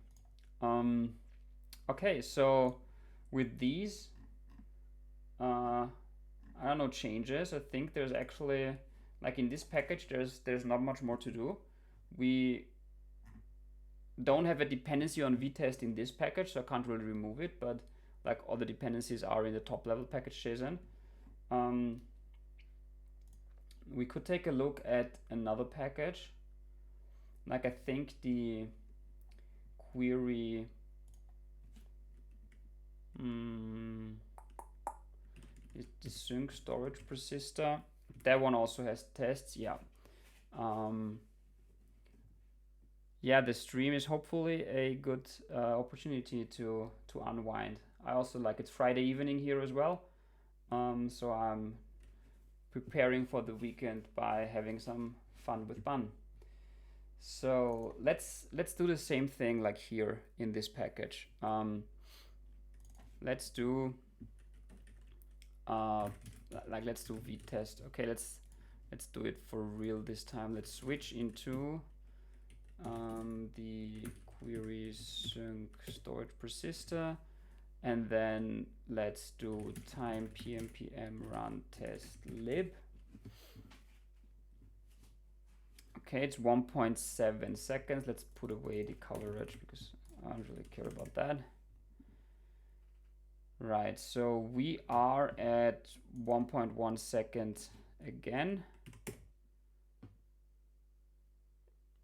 Okay, so with these I don't know, changes, I think there's actually, like in this package, there's not much more to do. We don't have a dependency on vtest in this package, so I can't really remove it, but like all the dependencies are in the top level package JSON. We could take a look at another package. Like I think the query is the sync storage persistor. That one also has tests. Yeah. Yeah, the stream is hopefully a good opportunity to unwind. I also like it's Friday evening here as well, so I'm preparing for the weekend by having some fun with Bun. So let's do the same thing like here in this package. Let's do let's do vtest. Okay, let's do it for real this time. Let's switch into the query sync storage persistor, and then let's do time pmpm run test lib. Okay, it's 1.7 seconds. Let's put away the coverage because I don't really care about that. Right, so we are at 1.1 seconds again.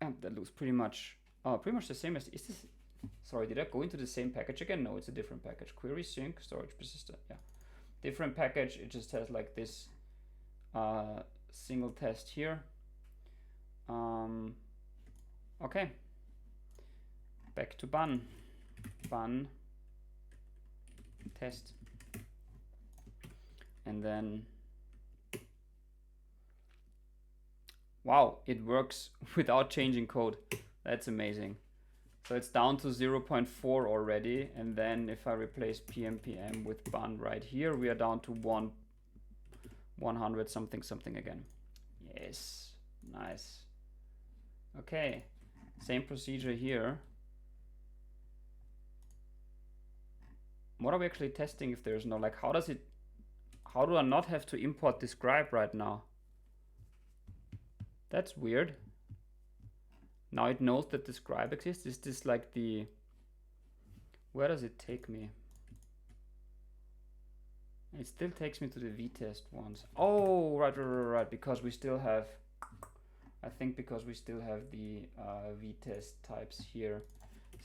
And that looks pretty much the same as, is this, sorry, did I go into the same package again? No, it's a different package. Query sync storage persistor, yeah. Different package, it just has like this single test here. Okay, back to Bun test, and then wow, it works without changing code. That's amazing. So it's down to 0.4 already, and then if I replace pmpm with Bun right here, we are down to 100 something again. Yes, nice. Okay, same procedure here. What are we actually testing if there's no, like, how do I not have to import describe right now? That's weird. Now it knows that describe exists. Is this like the, where does it take me? It still takes me to the vtest ones. Oh, right, because we still have, I think because we still have the vtest types here.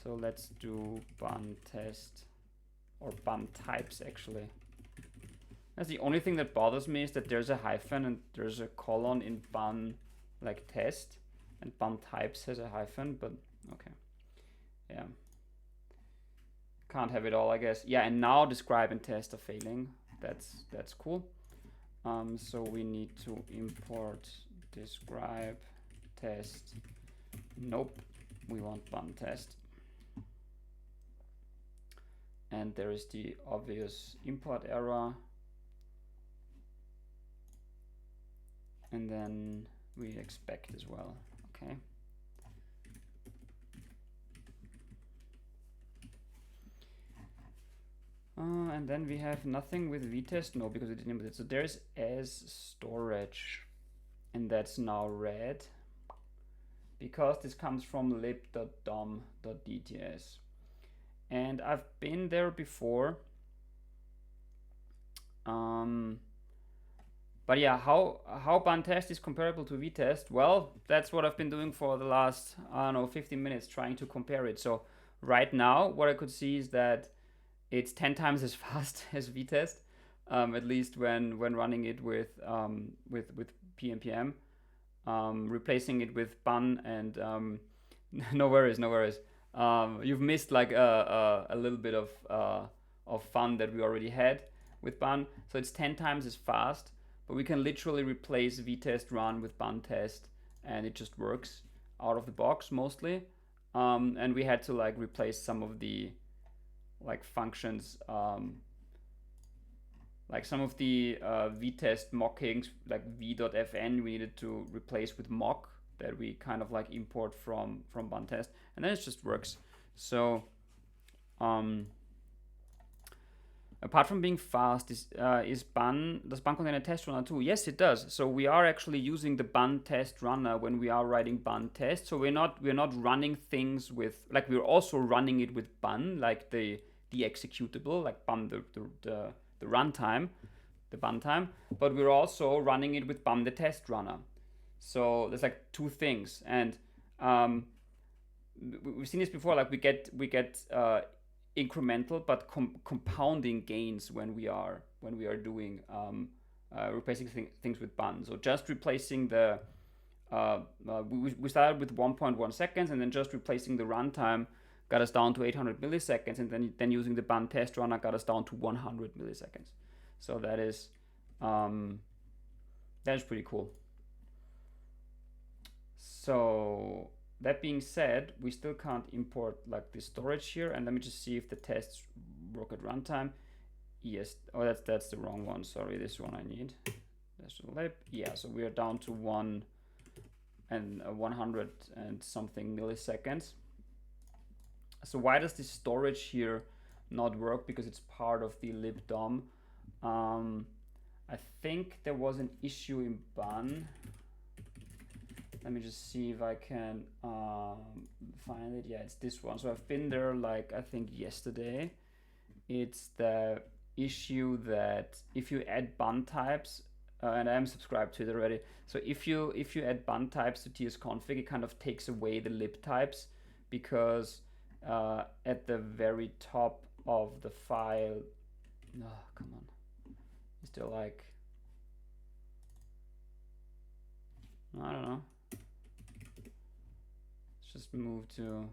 So let's do Bun test, or Bun types actually. That's the only thing that bothers me, is that there's a hyphen and there's a colon in Bun like test, and Bun types has a hyphen, but okay. Yeah. Can't have it all, I guess. Yeah, and now describe and test are failing. That's cool. So we need to import describe test. Nope, we want Bun test. And there is the obvious import error. And then we expect as well, okay. And then we have nothing with vtest, no, because we didn't input it. So there's as storage, and that's now red, because this comes from lib.dom.dts. And I've been there before. But yeah, how Bun test is comparable to vtest? Well, that's what I've been doing for the last, I don't know, 15 minutes trying to compare it. So right now, what I could see is that it's 10 times as fast as vtest, at least when running it with pmpm. Replacing it with Bun, and no worries. You've missed like a little bit of fun that we already had with Bun. So it's 10 times as fast. But we can literally replace vtest run with Bun test, and it just works out of the box mostly. And we had to like replace some of the like functions, like some of the vtest mockings, like v.fn, we needed to replace with mock, that we kind of like import from Bun test, and then it just works. So apart from being fast, does Bun contain a test runner too? Yes, it does. So we are actually using the Bun test runner when we are writing Bun test. So we're not running things with, like, we're also running it with Bun, like the executable, like Bun the runtime, the Bun time. But we're also running it with Bun the test runner. So there's like two things, and we've seen this before. Like we get incremental but compounding gains when we are doing replacing things with bun. So just replacing the we started with 1.1 seconds, and then just replacing the runtime got us down to 800 milliseconds, and then using the bun test runner got us down to 100 milliseconds. So that is pretty cool. So that being said, we still can't import like the storage here, and let me just see if the tests work at runtime. Yes, oh that's the wrong one, sorry, this one I need. That's the lib. Yeah, so we are down to 100 and something milliseconds. So why does this storage here not work? Because it's part of the libdom. I think there was an issue in bun. Let me just see if I can find it. Yeah, it's this one. So I've been there like I think yesterday. It's the issue that if you add bun types, and I'm subscribed to it already. So if you add bun types to tsconfig, it kind of takes away the lib types, because at the very top of the file, oh, come on, is there like, I don't know. Let's just move to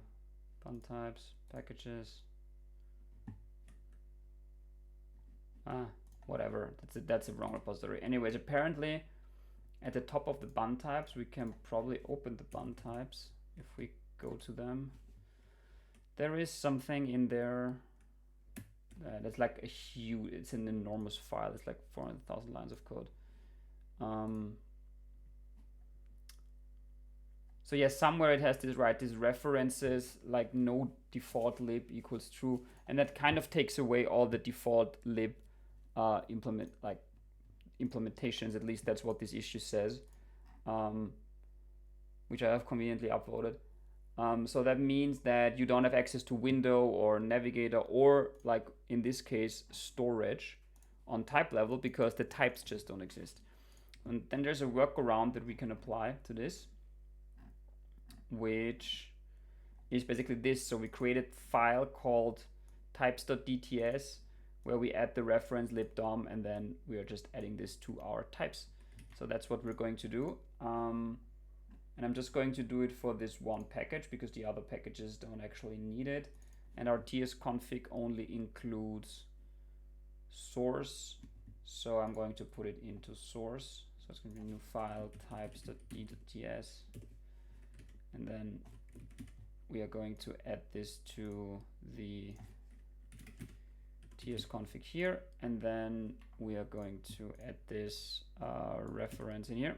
bun types, packages. Whatever, that's a wrong repository. Anyways, apparently at the top of the bun types, we can probably open the bun types if we go to them. There is something in there that's like a huge, it's an enormous file. It's like 400,000 lines of code. So yeah, somewhere it has this, right, these references like no default lib equals true, and that kind of takes away all the default lib implementations. At least that's what this issue says, which I have conveniently uploaded. So that means that you don't have access to window or navigator, or like in this case storage on type level, because the types just don't exist. And then there's a workaround that we can apply to this, which is basically this. So we created a file called types.dts where we add the reference libdom, and then we are just adding this to our types. So that's what we're going to do. And I'm just going to do it for this one package because the other packages don't actually need it. And our tsconfig only includes source. So I'm going to put it into source. So it's going to be a new file, types.d.ts. And then we are going to add this to the tsconfig here, and then we are going to add this reference in here.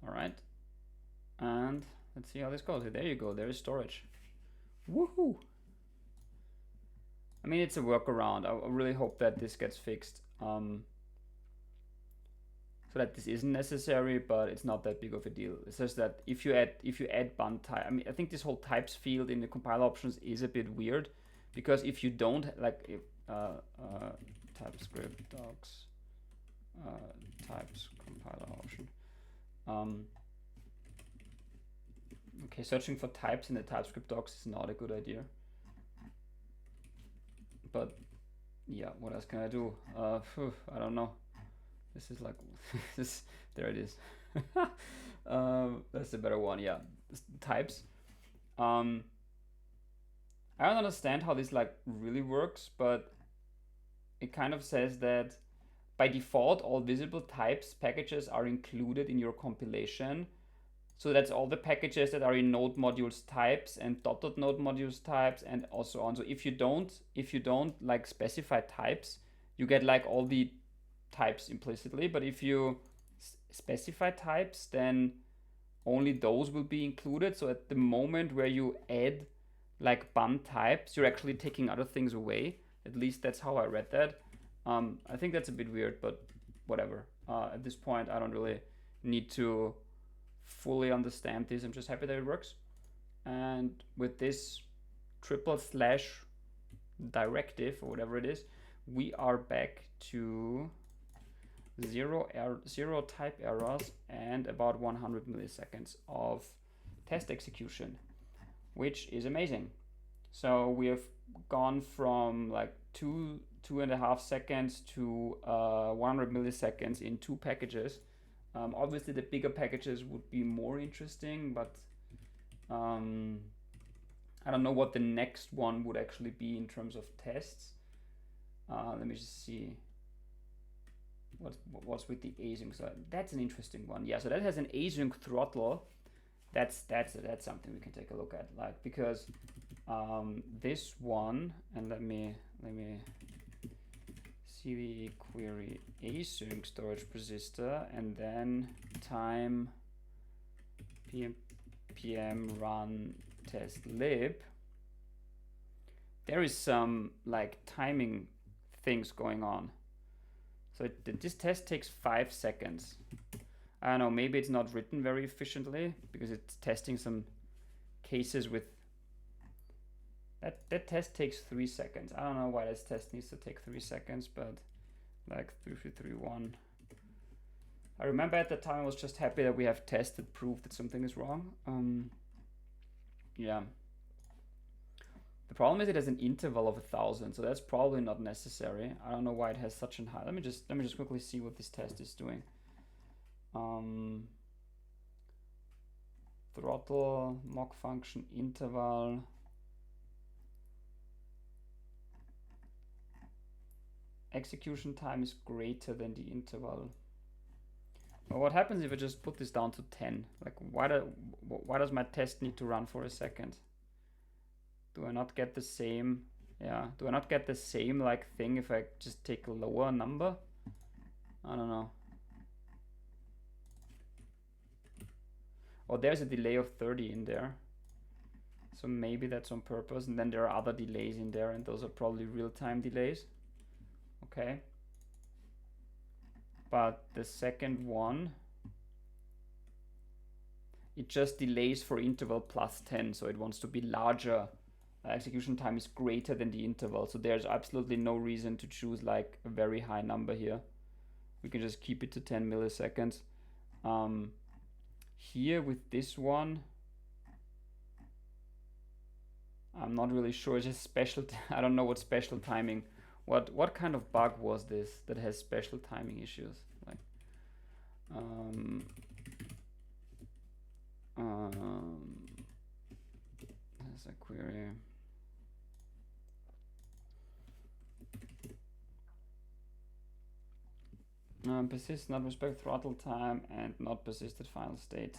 All right, and let's see how this goes. There you go, there is storage. Woohoo! I mean, it's a workaround. I really hope that this gets fixed, so that this isn't necessary, but it's not that big of a deal. It's just that if you add bun type, I mean, I think this whole types field in the compile options is a bit weird, because if you don't like if TypeScript docs types compiler option. Okay, searching for types in the TypeScript docs is not a good idea. But yeah, what else can I do? I don't know. This is like this. There it is. That's the better one. Yeah, types. I don't understand how this like really works, but it kind of says that by default all visible types packages are included in your compilation. So that's all the packages that are in node modules types and .node modules types and also on. So if you don't like specify types, you get like all the types implicitly, but if you specify types, then only those will be included. So at the moment where you add like bun types, you're actually taking other things away. At least that's how I read that. I think that's a bit weird, but whatever. At this point, I don't really need to fully understand this. I'm just happy that it works. And with this / directive or whatever it is, we are back to zero type errors and about 100 milliseconds of test execution, which is amazing. So we have gone from like 2.5 seconds to 100 milliseconds in 2 packages. Obviously the bigger packages would be more interesting, but I don't know what the next one would actually be in terms of tests. Let me just see what's with the async. So that's an interesting one. Yeah, so that has an async throttle. That's something we can take a look at, like, because this one, and let me cv query async storage persistor, and then time pm run test lib. There is some like timing things going on. So this test takes 5 seconds. I don't know, maybe it's not written very efficiently because it's testing some cases with that test takes 3 seconds. I don't know why this test needs to take 3 seconds, but like 3331. I remember at the time I was just happy that we have tested proof that something is wrong. Yeah. The problem is it has an interval of 1,000, so that's probably not necessary. I don't know why it has such a high. Let me just quickly see what this test is doing. Throttle, mock function, interval. Execution time is greater than the interval. Well, what happens if I just put this down to 10? Like, why does my test need to run for a second? Do I not get the same? Yeah, do I not get the same like thing if I just take a lower number? I don't know. Oh, there's a delay of 30 in there. So maybe that's on purpose. And then there are other delays in there, and those are probably real-time delays. Okay. But the second one, it just delays for interval plus 10. So it wants to be larger. Execution time is greater than the interval. So there's absolutely no reason to choose like a very high number here. We can just keep it to 10 milliseconds. Here with this one, I'm not really sure. It's just special. I don't know what special timing. What kind of bug was this that has special timing issues? Like, there's a query. Persist, not respect throttle time, and not persisted final state.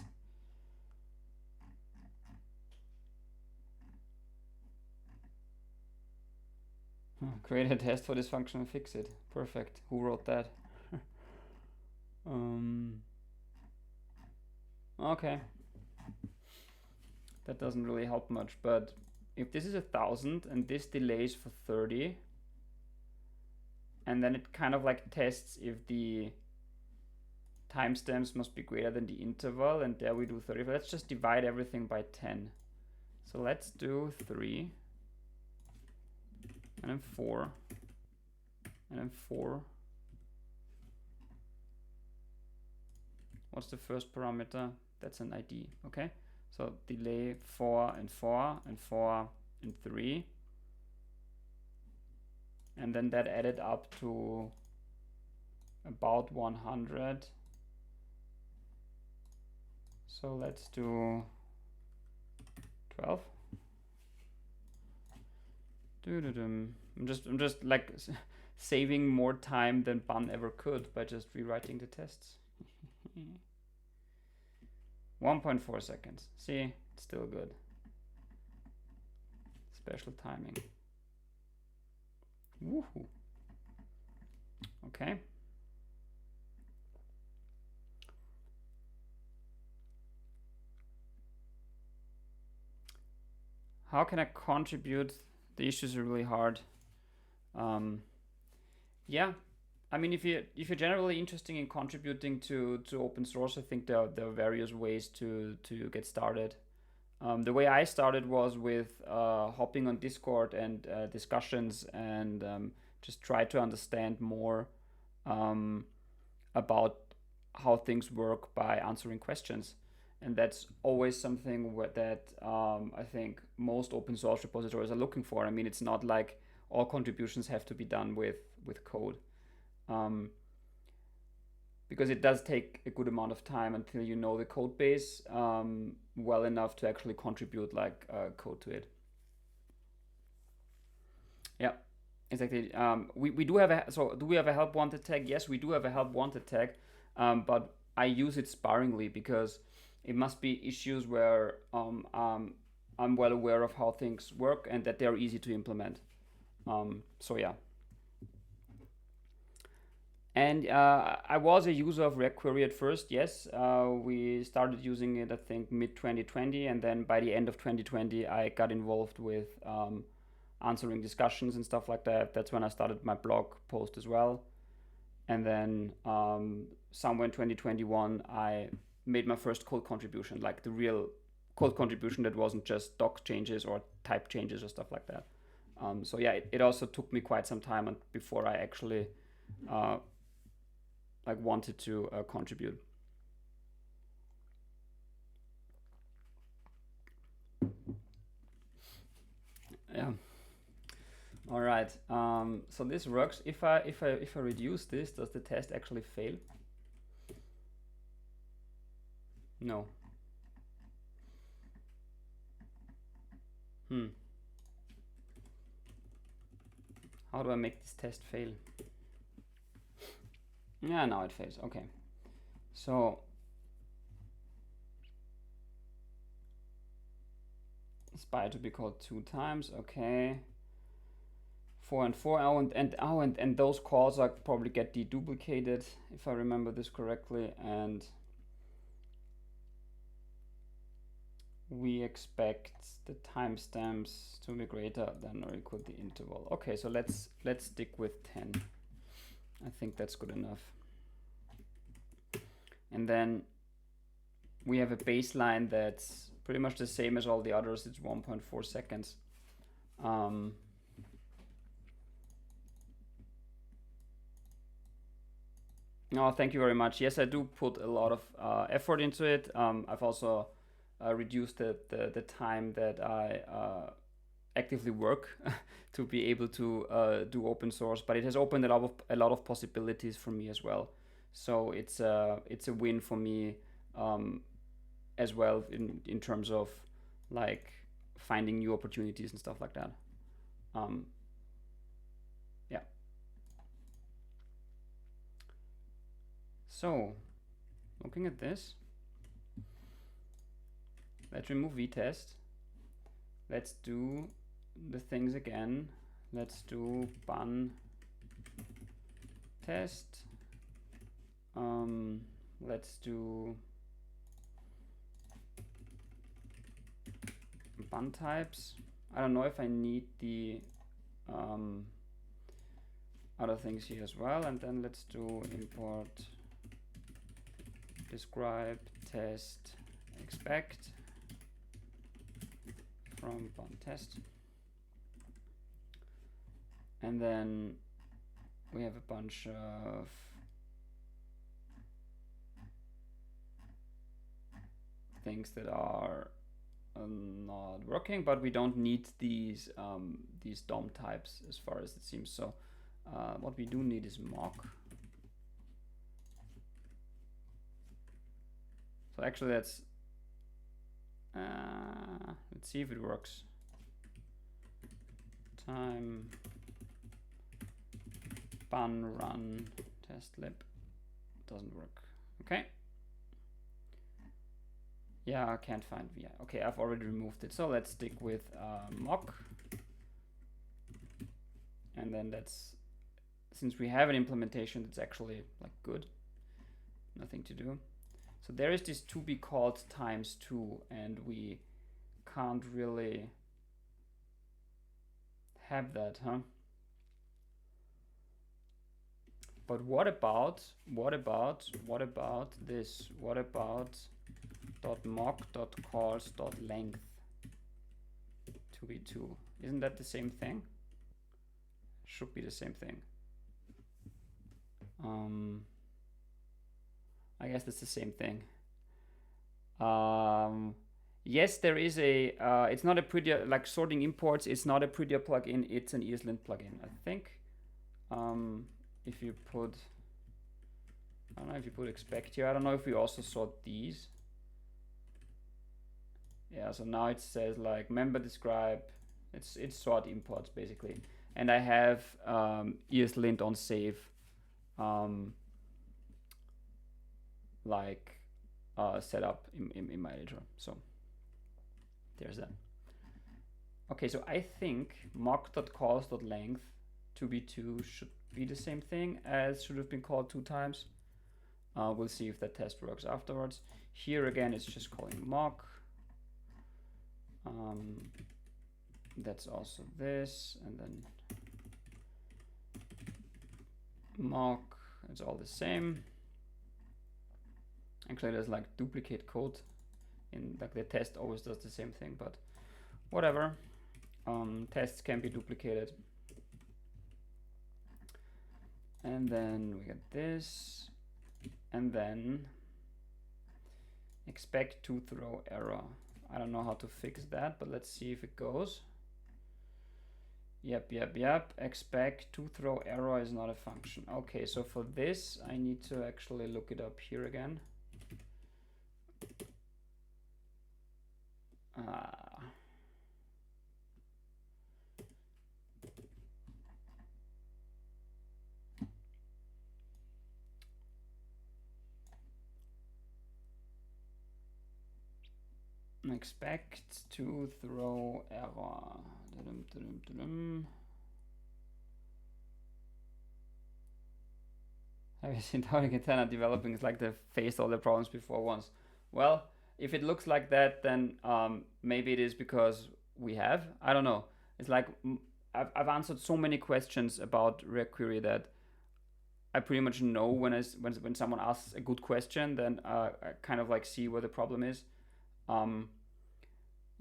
Create a test for this function and fix it. Perfect. Who wrote that? Okay. That doesn't really help much, but if this is 1,000 and this delays for 30, and then it kind of like tests if the timestamps must be greater than the interval, and there we do 30. Let's just divide everything by 10. So let's do 3, and then 4, and then 4. What's the first parameter? That's an ID, okay? So delay 4 and 4 and 4 and 3. And then that added up to about 100. So let's do 12. I'm just like saving more time than Bun ever could by just rewriting the tests. 1.4 seconds. See, it's still good. Special timing. Woohoo. Okay. How can I contribute? The issues are really hard. Yeah, I mean, if you're generally interested in contributing to open source, I think there are various ways to get started. The way I started was with hopping on Discord and discussions, and just try to understand more. about how things work by answering questions. And that's always something that I think most open source repositories are looking for. I mean, it's not like all contributions have to be done with code. Because it does take a good amount of time until you know the code base well enough to actually contribute like code to it. Yeah, exactly. We do have do we have a help wanted tag? Yes, we do have a help wanted tag, but I use it sparingly because it must be issues where I'm well aware of how things work and that they're easy to implement. So yeah. And I was a user of React Query at first, yes. We started using it, I think, mid 2020. And then by the end of 2020, I got involved with answering discussions and stuff like that. That's when I started my blog post as well. And then somewhere in 2021, I made my first code contribution, like the real code contribution that wasn't just doc changes or type changes or stuff like that. So yeah, it also took me quite some time before I actually like wanted to contribute. Yeah. All right. So this works. If I reduce this, does the test actually fail? No. How do I make this test fail? Yeah, now it fails. Okay. So spy to be called 2 times. Okay. 4 and 4. And those calls are probably get deduplicated if I remember this correctly. And we expect the timestamps to be greater than or equal to the interval. Okay, so let's stick with 10. I think that's good enough. And then we have a baseline that's pretty much the same as all the others. It's 1.4 seconds. No, thank you very much. Yes, I do put a lot of effort into it. I've also reduced the time that I actively work to be able to do open source, but it has opened a lot of possibilities for me as well. So it's a win for me as well in terms of like finding new opportunities and stuff like that. Yeah. So looking at this, let's remove vtest. Let's do the things again. Let's do bun test. Let's do bun types. I don't know if I need the other things here as well. And then let's do import describe test expect from bun test. And then we have a bunch of things that are not working, but we don't need these DOM types as far as it seems. So what we do need is mock. So actually let's see if it works. Time bun run test lib doesn't work. Okay. Yeah, I can't find VI. Okay, I've already removed it. So let's stick with mock. And then that's, since we have an implementation that's actually like good, nothing to do. So there is this to be called ×2, and we can't really have that, huh? But what about this? What about .mock.calls.length to be 2? Isn't that the same thing? Should be the same thing. I guess that's the same thing. Yes, there is a, it's not a prettier, like sorting imports, it's not a prettier plugin, it's an ESLint plugin, I think. If you put, I don't know if you put expect here, I don't know if we also sort these. Yeah, so now it says like member describe, it's sort imports basically. And I have ESLint on save, like set up in my editor. So there's that. Okay, so I think mock.calls.length 2b2 should be the same thing as should have been called 2 times. We'll see if that test works afterwards. Here again, it's just calling mock. That's also this, and then mock, it's all the same. Actually, there's like duplicate code in like the test always does the same thing, but whatever. Tests can be duplicated. And then we get this, and then expect to throw error. I don't know how to fix that, but let's see if it goes. Yep. Expect to throw error is not a function. Okay, so for this, I need to actually look it up here again. Expect to throw error. Have you seen how Katana developing? It's like they faced all the problems before once. Well, if it looks like that, then maybe it is because we have. I don't know. It's like I've answered so many questions about React Query that I pretty much know when someone asks a good question, then I kind of like see where the problem is.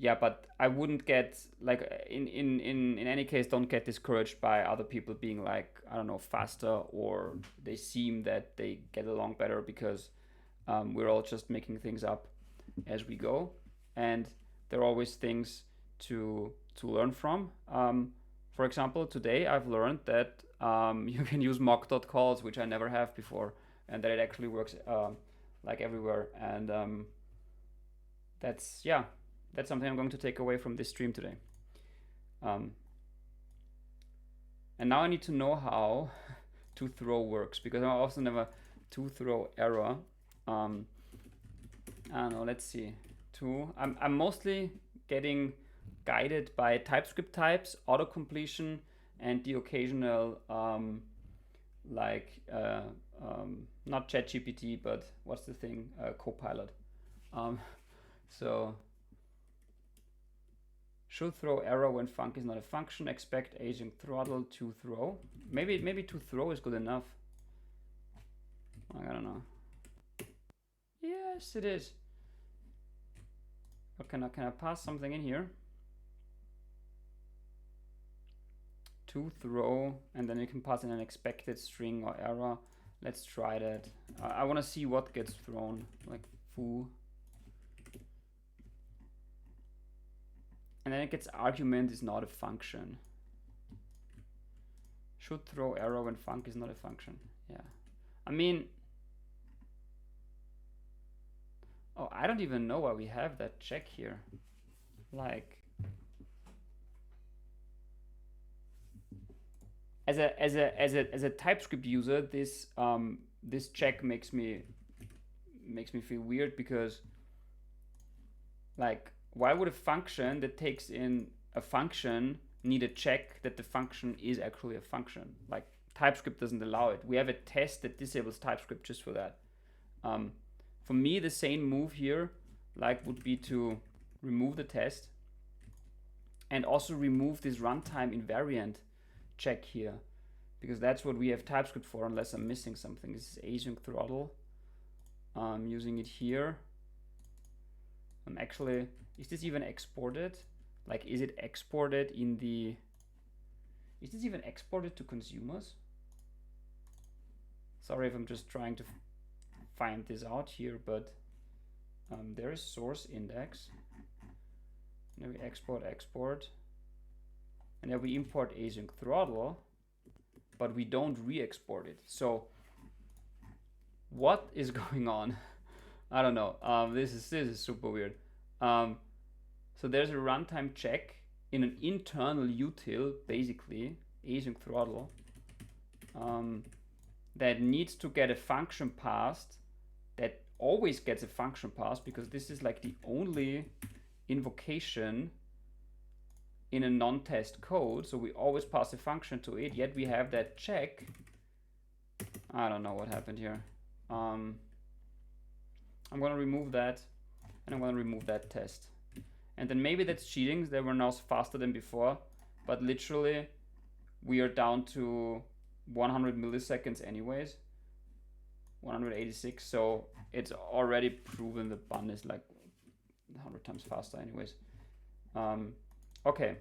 Yeah, but I wouldn't get like in any case, don't get discouraged by other people being like, I don't know, faster, or they seem that they get along better, because we're all just making things up as we go, and there are always things to learn from. For example, today I've learned that you can use mock.calls, which I never have before, and that it actually works like everywhere, and that's something I'm going to take away from this stream today. And now I need to know how to throw works, because I also never to throw error. I don't know, let's see. I'm mostly getting guided by TypeScript types, autocompletion, and the occasional not ChatGPT, but what's the thing? Copilot. So should throw error when func is not a function. Expect aging throttle to throw. Maybe to throw is good enough. I don't know. Yes, it is. But can I pass something in here? To throw, and then you can pass in an expected string or error. Let's try that. I want to see what gets thrown, like foo. And then it gets argument is not a function. Should throw error when func is not a function. Yeah. I mean, oh, I don't even know why we have that check here. Like, as a TypeScript user, this this check makes me feel weird, because like, why would a function that takes in a function need a check that the function is actually a function? Like, TypeScript doesn't allow it. We have a test that disables TypeScript just for that. For me, the sane move here like would be to remove the test and also remove this runtime invariant check here, because that's what we have TypeScript for, unless I'm missing something. This is async throttle. I'm using it here. I'm actually, is this even exported? Like, is it exported in the, is this even exported to consumers? Sorry if I'm just trying to find this out here, but there is source index. And then we export, and then we import async throttle, but we don't re-export it. So what is going on? I don't know. This is super weird. So there's a runtime check in an internal util, basically async throttle, that needs to get a function passed, that always gets a function passed, because this is like the only invocation in a non-test code, so we always pass a function to it, yet we have that check. I don't know what happened here. I'm gonna remove that, and I'm gonna remove that test. And then maybe that's cheating, they were now faster than before, but literally we are down to 100 milliseconds anyways, 186, so it's already proven the bun is like 100 times faster anyways. Okay,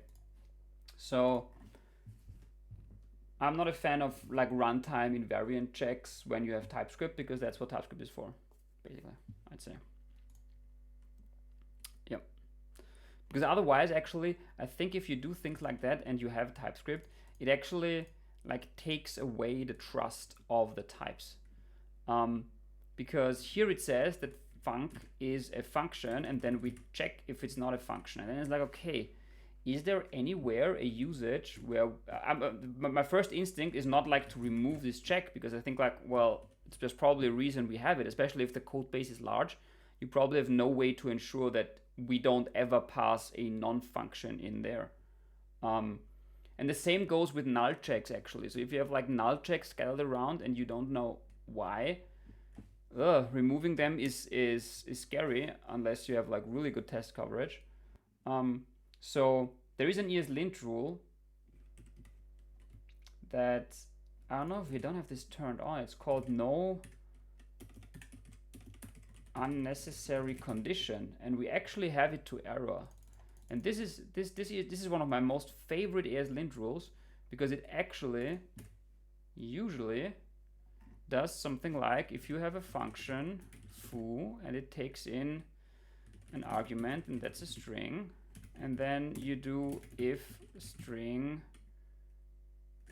so I'm not a fan of like runtime invariant checks when you have TypeScript, because that's what TypeScript is for, basically, I'd say. Yep. Because otherwise, actually, I think if you do things like that and you have TypeScript, it actually like takes away the trust of the types. Because here it says that func is a function, and then we check if it's not a function. And then it's like, okay, is there anywhere a usage where my first instinct is not like to remove this check, because I think like, well, there's probably a reason we have it, especially if the code base is large. You probably have no way to ensure that we don't ever pass a non-function in there. And the same goes with null checks, actually. So if you have like null checks scattered around and you don't know why, removing them is scary unless you have like really good test coverage. So there is an ESLint rule that, I don't know if we don't have this turned on, it's called no unnecessary condition, and we actually have it to error. And this is one of my most favorite ESLint rules, because it actually usually does something like, if you have a function foo and it takes in an argument, and that's a string, and then you do if string,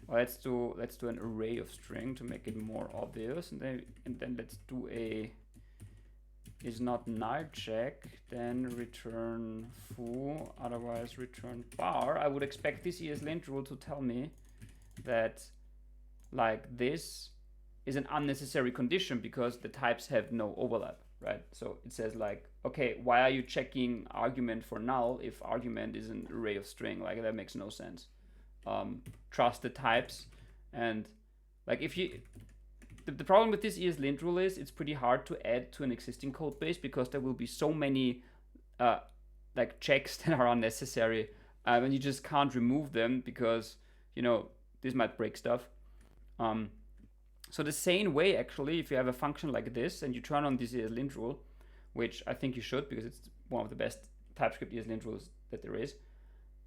well, let's do an array of string to make it more obvious, and then let's do a is not null check, then return foo, otherwise return bar. I would expect this ESLint rule to tell me that like this is an unnecessary condition because the types have no overlap, right? So it says like, okay, why are you checking argument for null if argument is an array of string? Like, that makes no sense. Trust the types. And like, if you, the problem with this ESLint rule is it's pretty hard to add to an existing code base, because there will be so many like checks that are unnecessary, and you just can't remove them because, you know, this might break stuff. So the same way, actually, if you have a function like this and you turn on this ESLint rule, which I think you should because it's one of the best TypeScript ESLint rules that there is,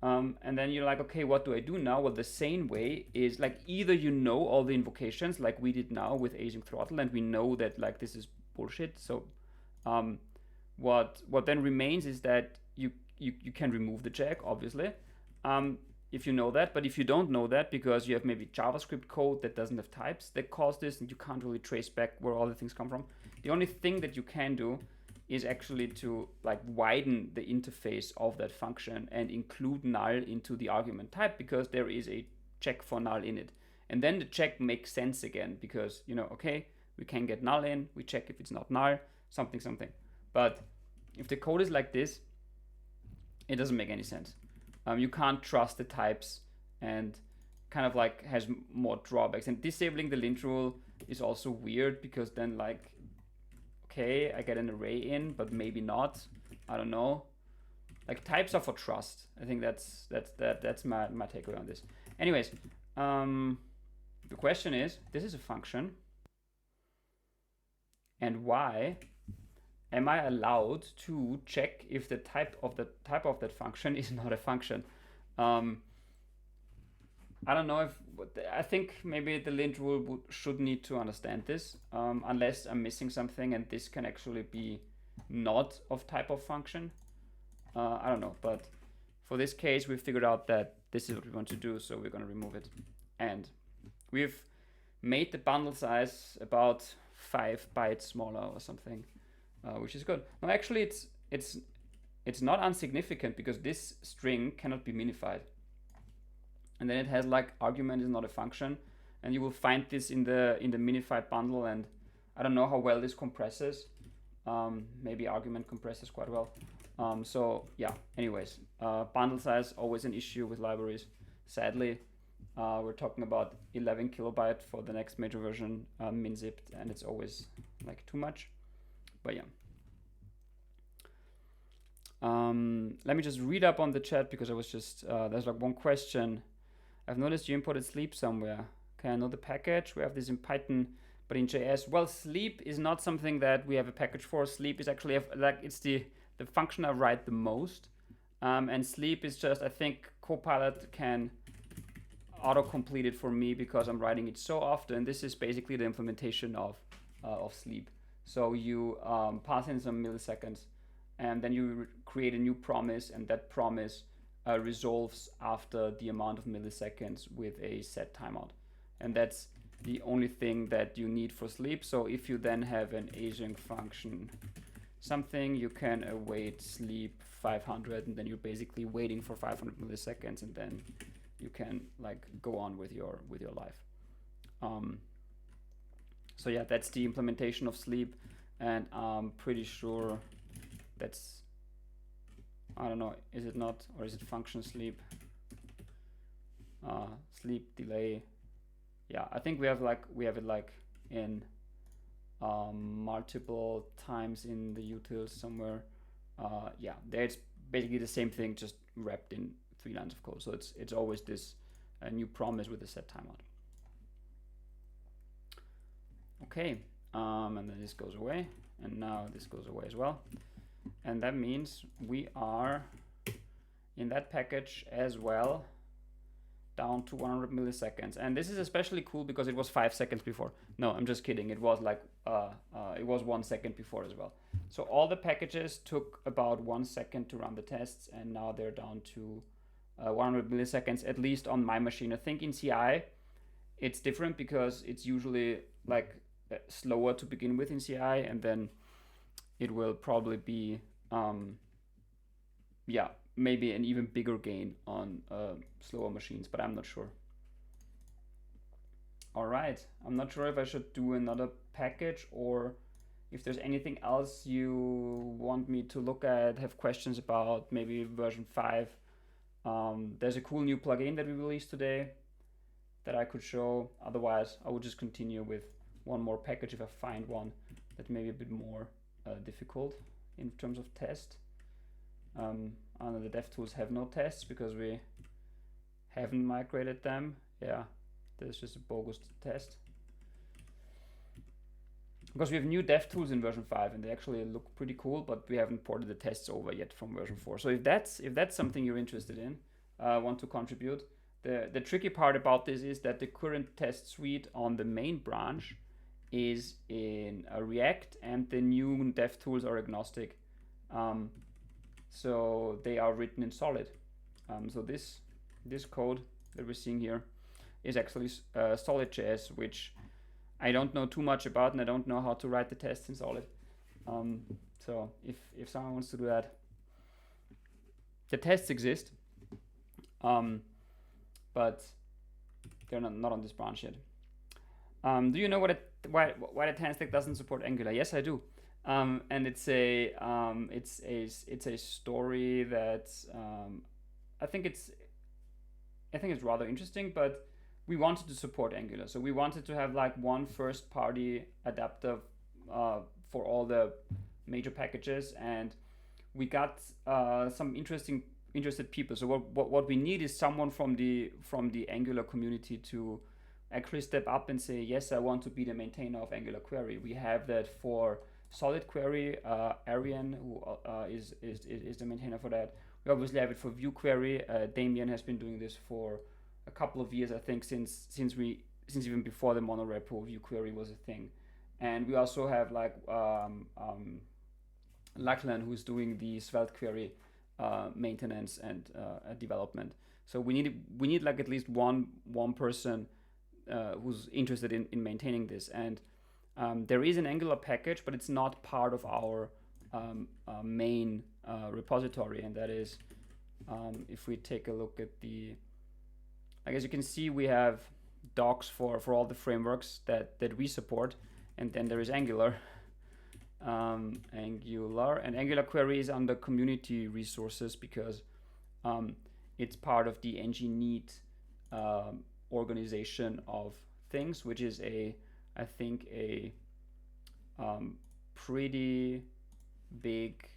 and then you're like, okay, what do I do now? Well, the same way is like, either you know all the invocations like we did now with async throttle, and we know that like this is bullshit. So what then remains is that you can remove the check, obviously, if you know that. But if you don't know that, because you have maybe JavaScript code that doesn't have types that cause this, and you can't really trace back where all the things come from, the only thing that you can do is actually to like widen the interface of that function and include null into the argument type, because there is a check for null in it. And then the check makes sense again, because, you know, okay, we can get null in, we check if it's not null, something. But if the code is like this, it doesn't make any sense. You can't trust the types, and kind of like has more drawbacks. And disabling the lint rule is also weird, because then like, okay, I get an array in, but maybe not. I don't know. Like, types are for trust. I think that's my takeaway on this. Anyways, the question is, this is a function, and why am I allowed to check if the type of that function is not a function? I don't know if I think maybe the lint rule should need to understand this, unless I'm missing something, and this can actually be not of type of function. I don't know, but for this case, we figured out that this is what we want to do, so we're going to remove it. And we've made the bundle size about 5 bytes smaller or something, which is good. No, actually, it's not insignificant because this string cannot be minified. And then it has like argument is not a function, and you will find this in the minified bundle. And I don't know how well this compresses. Maybe argument compresses quite well. So yeah. Anyways, bundle size always an issue with libraries. Sadly, we're talking about 11 kilobyte for the next major version, min-zipped, and it's always like too much. But yeah. Let me just read up on the chat because I was just there's like one question. I've noticed you imported sleep somewhere. Can I know the package? We have this in Python, but in JS. Well, sleep is not something that we have a package for. Sleep is actually like it's the function I write the most, and sleep is just, I think Copilot can autocomplete it for me because I'm writing it so often. This is basically the implementation of sleep. So you pass in some milliseconds, and then you create a new promise, and that promise resolves after the amount of milliseconds with a set timeout. And that's the only thing that you need for sleep. So if you then have an async function something, you can await sleep 500, and then you're basically waiting for 500 milliseconds, and then you can like go on with your life. So yeah, that's the implementation of sleep, and I'm pretty sure that's, I don't know, is it not, or is it function sleep? Sleep delay. Yeah, I think we have it like in multiple times in the utils somewhere. Yeah, there it's basically the same thing, just wrapped in 3 lines of code. So it's always this new promise with a set timeout. Okay, and then this goes away, and now this goes away as well. And that means we are in that package as well down to 100 milliseconds. And this is especially cool because it was 5 seconds before. No, I'm just kidding. It was like it was 1 second before as well. So all the packages took about 1 second to run the tests, and now they're down to 100 milliseconds, at least on my machine. I think in CI it's different because it's usually like slower to begin with in CI, and then it will probably be yeah, maybe an even bigger gain on slower machines, but I'm not sure. All right, I'm not sure if I should do another package or if there's anything else you want me to look at, have questions about, maybe version 5. There's a cool new plugin that we released today that I could show. Otherwise, I would just continue with one more package if I find one that may be a bit more difficult in terms of test. The DevTools have no tests because we haven't migrated them. Yeah, there's just a bogus test. Because we have new DevTools in version 5 and they actually look pretty cool, but we haven't ported the tests over yet from version 4. So if that's something you're interested in, want to contribute, the tricky part about this is that the current test suite on the main branch is in React, and the new DevTools are agnostic. So they are written in Solid. So this code that we're seeing here is actually Solid.js, which I don't know too much about, and I don't know how to write the tests in Solid. So if someone wants to do that, the tests exist, but they're not on this branch yet. Do you know why the TanStack doesn't support Angular? Yes, I do. And it's a story that I think it's rather interesting, but we wanted to support Angular, so we wanted to have like one first-party adapter for all the major packages, and we got some interested people. So what we need is someone from the Angular community to actually step up and say, yes, I want to be the maintainer of Angular Query. We have that for Solid Query. Arian, who is the maintainer for that. We obviously have it for Vue Query. Damien has been doing this for a couple of years, I think, since even before the monorepo view query was a thing. And we also have like Lachlan, who's doing the Svelte query maintenance and development. So we need like at least one person who's interested in maintaining this. And there is an Angular package, but it's not part of our main repository. And that is, if we take a look at the, I guess you can see we have docs for all the frameworks that we support, and then there is Angular. Angular and Angular query is under community resources because it's part of the ng-neat organization of things, which is I think a pretty big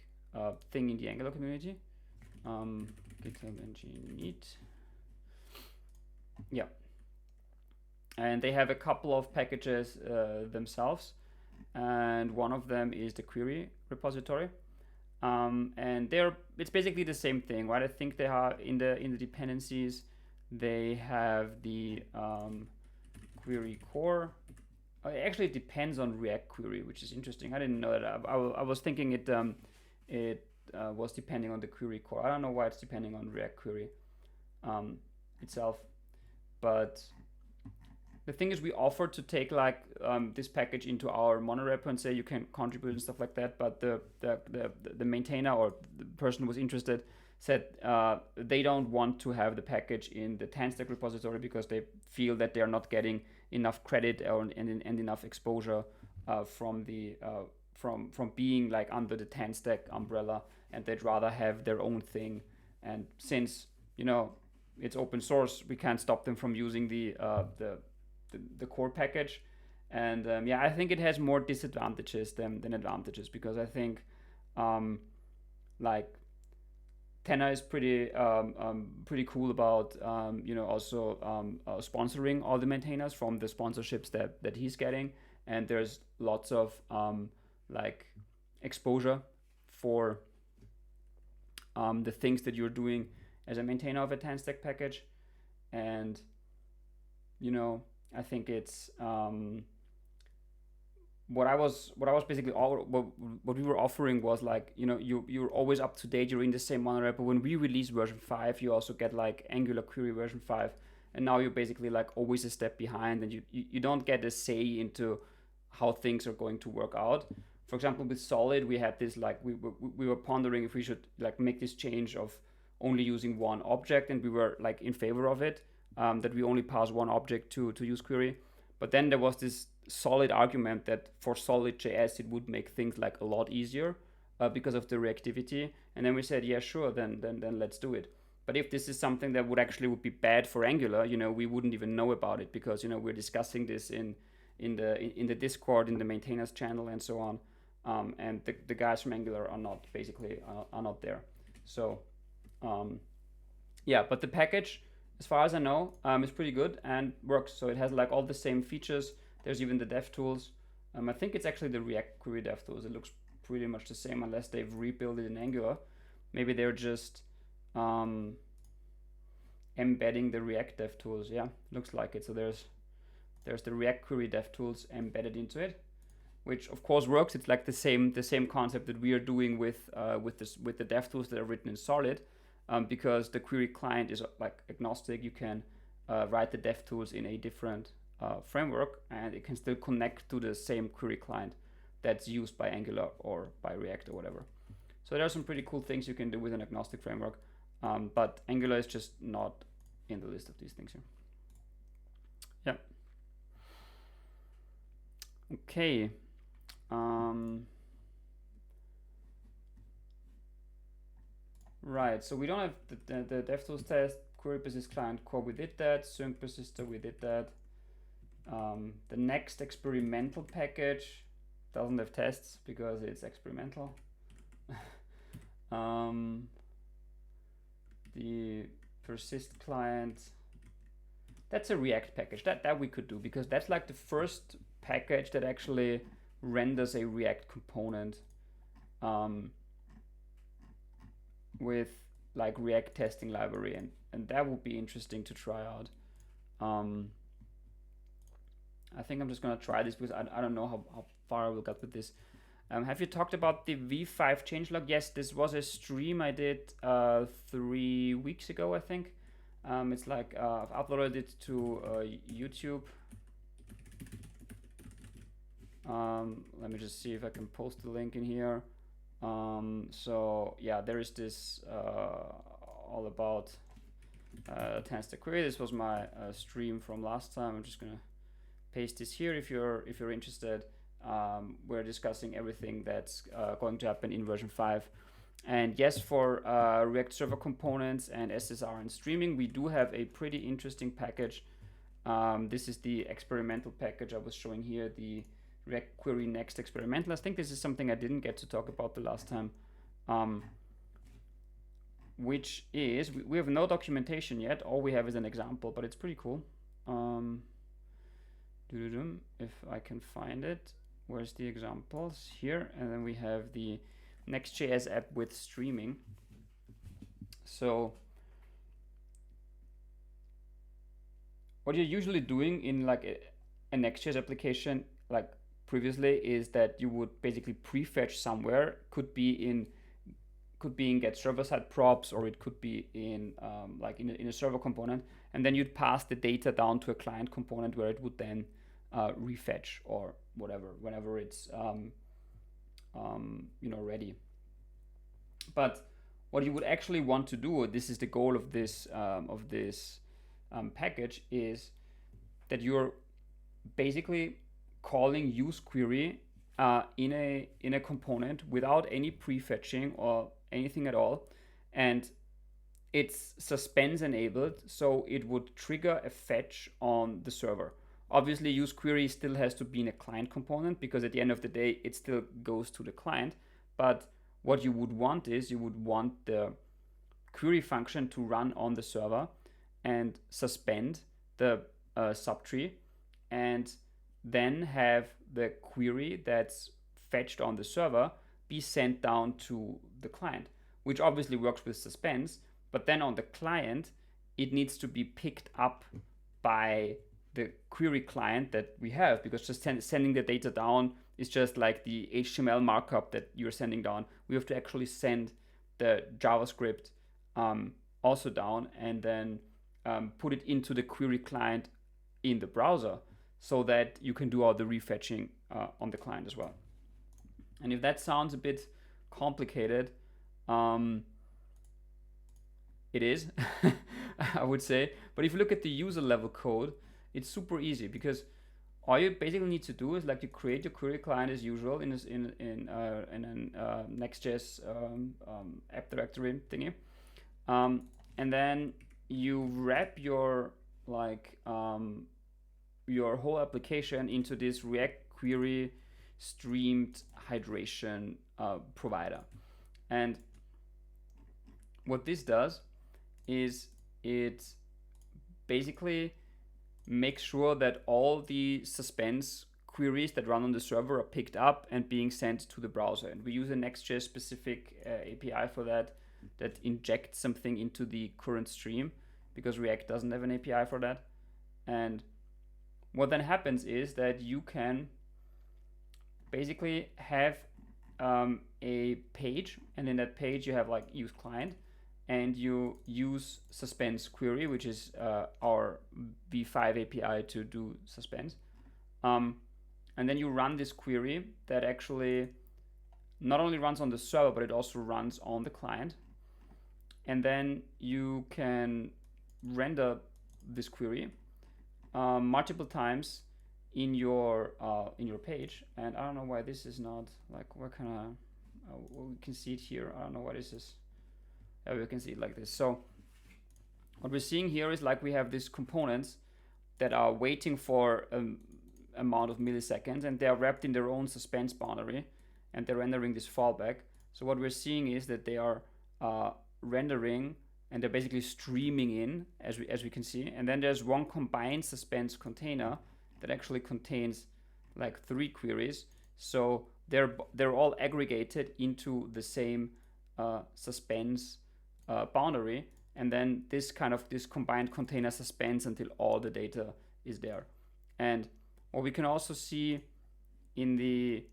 thing in the Angular community. GitHub ng-neat. Yeah. And they have a couple of packages themselves. And one of them is the query repository, and it's basically the same thing, right? I think they have in the dependencies they have the query core. Actually, it depends on React query, which is interesting. I didn't know that. I was thinking it was depending on the query core. I don't know why it's depending on React query itself, but the thing is, we offered to take like this package into our monorepo and say you can contribute and stuff like that. But the maintainer or the person who was interested said they don't want to have the package in the TanStack repository because they feel that they are not getting enough credit and enough exposure from being like under the TanStack umbrella, and they'd rather have their own thing. And since it's open source, we can't stop them from using the core package. And I think it has more disadvantages than advantages, because I think like Tenor is pretty cool about also sponsoring all the maintainers from the sponsorships that he's getting, and there's lots of like exposure for the things that you're doing as a maintainer of a TanStack package. And I think it's what we were offering was like, you're always up to date, you're in the same monorepo. When we release version 5, you also get like Angular query version 5, and now you're basically like always a step behind, and you don't get a say into how things are going to work out. For example, with Solid, we had this like we were pondering if we should like make this change of only using one object, and we were like in favor of it. That we only pass one object to use query. But then there was this solid argument that for Solid.js it would make things like a lot easier because of the reactivity. And then we said, yeah, sure, then let's do it. But if this is something that would be bad for Angular, we wouldn't even know about it, because we're discussing this in the Discord, in the maintainers channel, and so on. And the guys from Angular are not there. So but the package, as far as I know, is pretty good and works. So it has like all the same features. There's even the dev tools. I think it's actually the React query dev tools. It looks pretty much the same, unless they've rebuilt it in Angular. Maybe they're just embedding the React dev tools. Yeah, looks like it. So there's the React query dev tools embedded into it, which of course works. It's like the same concept that we are doing with the dev tools that are written in Solid. Because the query client is like agnostic, you can write the dev tools in a different framework, and it can still connect to the same query client that's used by Angular or by React or whatever. So there are some pretty cool things you can do with an agnostic framework, but Angular is just not in the list of these things here. Yeah. Okay. Right, so we don't have the DevTools test, query persist client core, we did that, sync persister, we did that. The next experimental package doesn't have tests because it's experimental. The persist client, that's a React package that we could do, because that's like the first package that actually renders a React component with like React testing library, and that would be interesting to try out. I think I'm just gonna try this because I don't know how far I will get with this. Have you talked about the V5 changelog? Yes, this was a stream I did 3 weeks ago, I think. It's like I've uploaded it to YouTube. Let me just see if I can post the link in here. So yeah, there is this all about TanStack query. This was my stream from last time. I'm just gonna paste this here if you're interested. We're discussing everything that's going to happen in version 5. And yes, for React Server Components and SSR and streaming, we do have a pretty interesting package. This is the experimental package I was showing here, the React Query Next experimental. I think this is something I didn't get to talk about the last time, which is, we have no documentation yet. All we have is an example, but it's pretty cool. If I can find it. Where's the examples? Here, and then we have the Next.js app with streaming. So what you're usually doing in like a Next.js application, like previously, is that you would basically prefetch somewhere. Could be in get server side props, or it could be in like in a server component, and then you'd pass the data down to a client component where it would then refetch or whatever whenever it's ready. But what you would actually want to do, this is the goal of this package, is that you're basically calling use query in a component without any prefetching or anything at all, and it's suspense enabled, so it would trigger a fetch on the server. Obviously, use query still has to be in a client component, because at the end of the day, it still goes to the client. But what you would want is, you would want the query function to run on the server and suspend the subtree, and then have the query that's fetched on the server be sent down to the client, which obviously works with suspense. But then on the client, it needs to be picked up by the query client that we have, because just sending the data down is just like the HTML markup that you're sending down. We have to actually send the JavaScript also down, and then put it into the query client in the browser, so that you can do all the refetching on the client as well. And if that sounds a bit complicated, it is, I would say. But if you look at the user level code, it's super easy, because all you basically need to do is, like, you create your query client as usual in a Next.js app directory thingy, and then you wrap your your whole application into this React query streamed hydration provider. And what this does is it basically make sure that all the suspense queries that run on the server are picked up and being sent to the browser. And we use a Next.js specific API for that injects something into the current stream, because React doesn't have an API for that. And what then happens is that you can basically have a page, and in that page you have like use client, and you use suspense query, which is our V5 API to do suspense. And then you run this query that actually not only runs on the server, but it also runs on the client. And then you can render this query multiple times in your page. And I don't know why this is not like, what kind of we can see it here. I don't know what this is. Yeah, we can see it like this. So what we're seeing here is, like, we have these components that are waiting for amount of milliseconds, and they are wrapped in their own suspense boundary, and they're rendering this fallback. So what we're seeing is that they are rendering, and they're basically streaming in, as we can see. And then there's one combined suspense container that actually contains like 3 queries. So they're all aggregated into the same suspense boundary, and then this combined container suspends until all the data is there. And what we can also see in the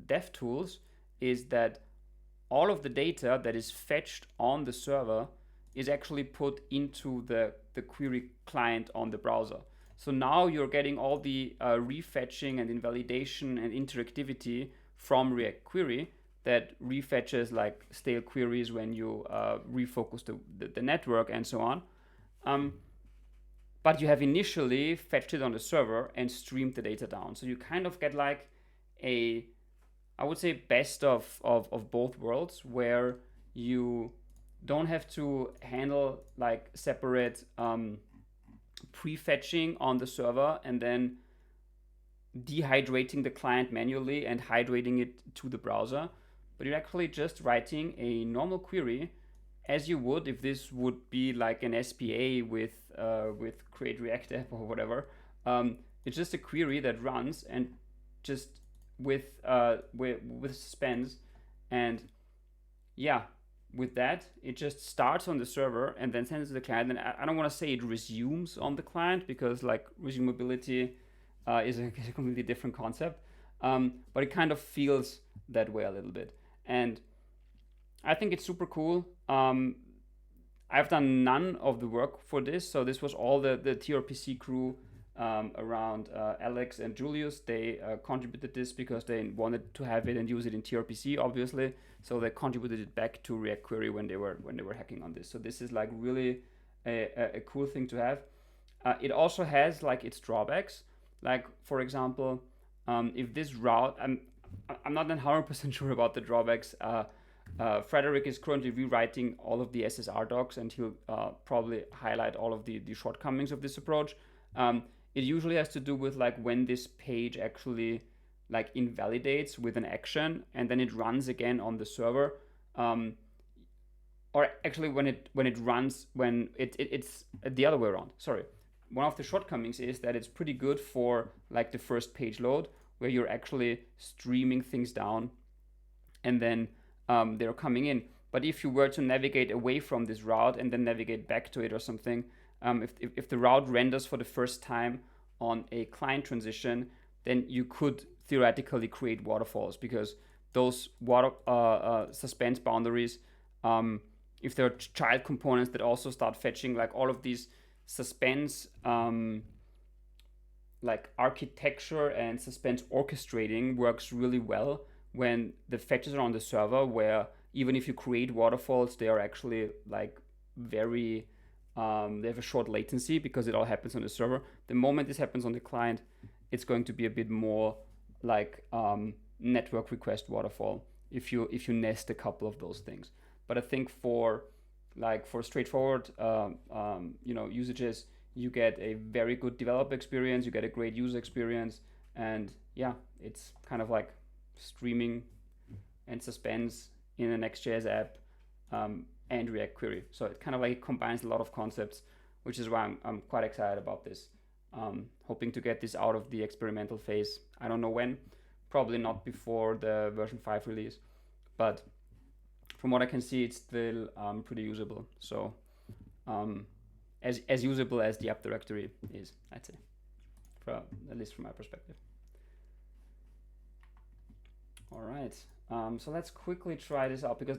dev tools is that all of the data that is fetched on the server is actually put into the query client on the browser. So now you're getting all the refetching and invalidation and interactivity from React Query that refetches like stale queries when you refocus the network and so on. But you have initially fetched it on the server and streamed the data down. So you kind of get like a, I would say, best of both worlds, where you don't have to handle like separate prefetching on the server and then dehydrating the client manually and hydrating it to the browser, but you're actually just writing a normal query as you would if this would be like an SPA with Create React App or whatever. It's just a query that runs and just with suspense, and yeah, with that it just starts on the server and then sends it to the client. And I don't want to say it resumes on the client, because like resumability is a completely different concept, but it kind of feels that way a little bit, and I think it's super cool. I've done none of the work for this, so this was all the TRPC crew around Alex and Julius. They contributed this because they wanted to have it and use it in TRPC, obviously. So they contributed it back to React Query when they were hacking on this. So this is like really a cool thing to have. It also has like its drawbacks. Like for example, if this route, I'm not 100% sure about the drawbacks. Frederick is currently rewriting all of the SSR docs, and he'll probably highlight all of the shortcomings of this approach. It usually has to do with like when this page actually like invalidates with an action and then it runs again on the server, or actually when it's the other way around. Sorry. One of the shortcomings is that it's pretty good for like the first page load, where you're actually streaming things down and then they're coming in. But if you were to navigate away from this route and then navigate back to it or something, if the route renders for the first time on a client transition, then you could theoretically create waterfalls, because those suspense boundaries, if there are child components that also start fetching like all of these suspense like architecture and suspense orchestrating works really well when the fetches are on the server, where even if you create waterfalls, they are actually like very they have a short latency because it all happens on the server. The moment this happens on the client, it's going to be a bit more like network request waterfall if you nest a couple of those things. But I think for straightforward usages, you get a very good developer experience, you get a great user experience, and yeah, it's kind of like streaming and suspense in a Next.js app and React Query. So it kind of like combines a lot of concepts, which is why I'm quite excited about this. Hoping to get this out of the experimental phase. I don't know when, probably not before the version 5 release, but from what I can see, it's still pretty usable. So as usable as the app directory is, I'd say, at least from my perspective. All right, so let's quickly try this out, because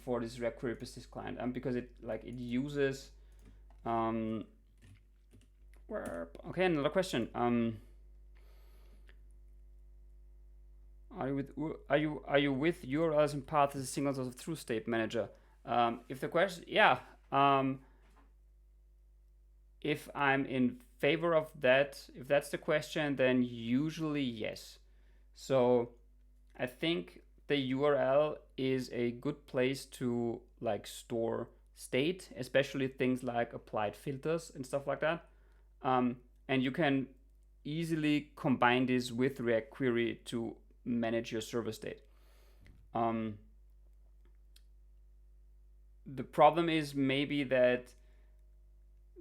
for this React Query persist client, because it uses okay, another question. Are you with URLs and paths as a single source of truth state manager? If the question, yeah, if I'm in favor of that, if that's the question, then usually yes. So I think the URL is a good place to like store state, especially things like applied filters and stuff like that. And you can easily combine this with React Query to manage your server state. The problem is maybe that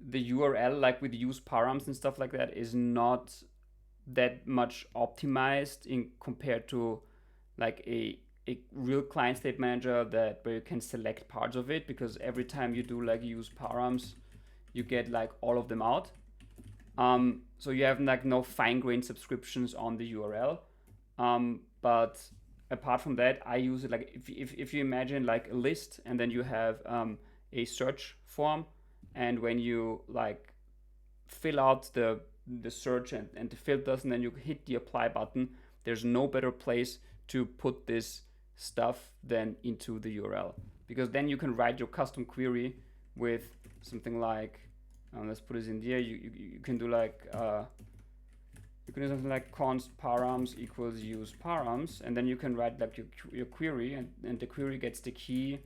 the URL, like with use params and stuff like that, is not that much optimized in compared to like a a real client state manager where you can select parts of it, because every time you do like use params, you get like all of them out. So you have like no fine-grained subscriptions on the URL. But apart from that, I use it like if you imagine like a list, and then you have a search form, and when you like fill out the search and the filters, and then you hit the apply button, there's no better place to put this stuff than into the URL, because then you can write your custom query with something like let's put this in here. You can do like you can do something like const params equals use params, and then you can write like your query, and the query gets the key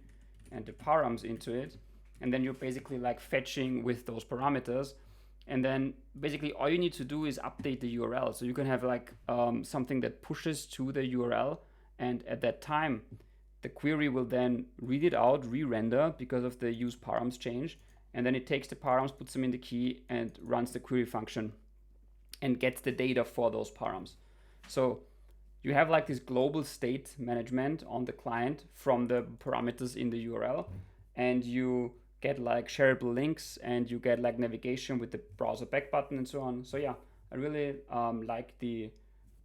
and the params into it, and then you're basically like fetching with those parameters, and then basically all you need to do is update the URL. So you can have like something that pushes to the URL, and at that time the query will then read it out, re-render because of the use params change, and then it takes the params, puts them in the key, and runs the query function and gets the data for those params. So you have like this global state management on the client from the parameters in the URL, and you get like shareable links, and you get like navigation with the browser back button and so on. So yeah, I really like the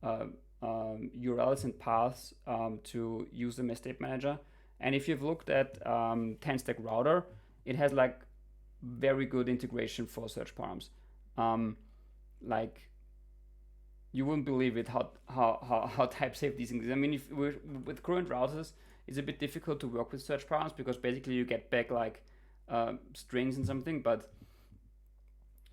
URLs and paths to use the state manager. And if you've looked at TanStack router, it has like very good integration for search params. Like you wouldn't believe it how type safe these things is. I mean, if with current routers, it's a bit difficult to work with search params, because basically you get back like strings and something. But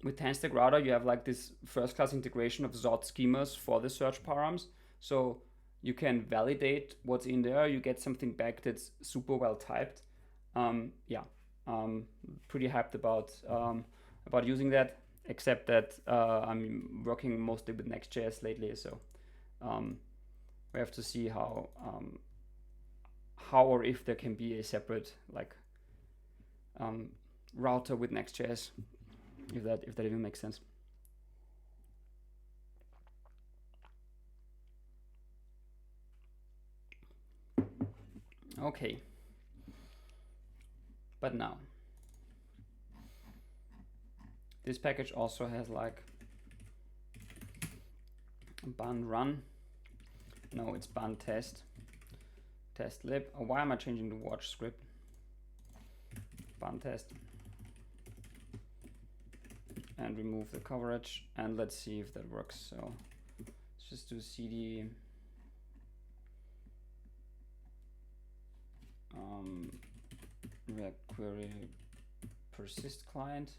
with TanStack router, you have like this first-class integration of Zod schemas for the search params, so you can validate what's in there. You get something back that's super well typed. Pretty hyped about using that, except that I'm working mostly with Next.js lately, so we have to see how or if there can be a separate like router with Next.js, if that even makes sense. Okay, but now this package also has like ban run. No, it's ban test lib. Oh, why am I changing the watch script? Ban test, and remove the coverage, and let's see if that works. So let's just do cd React query persist client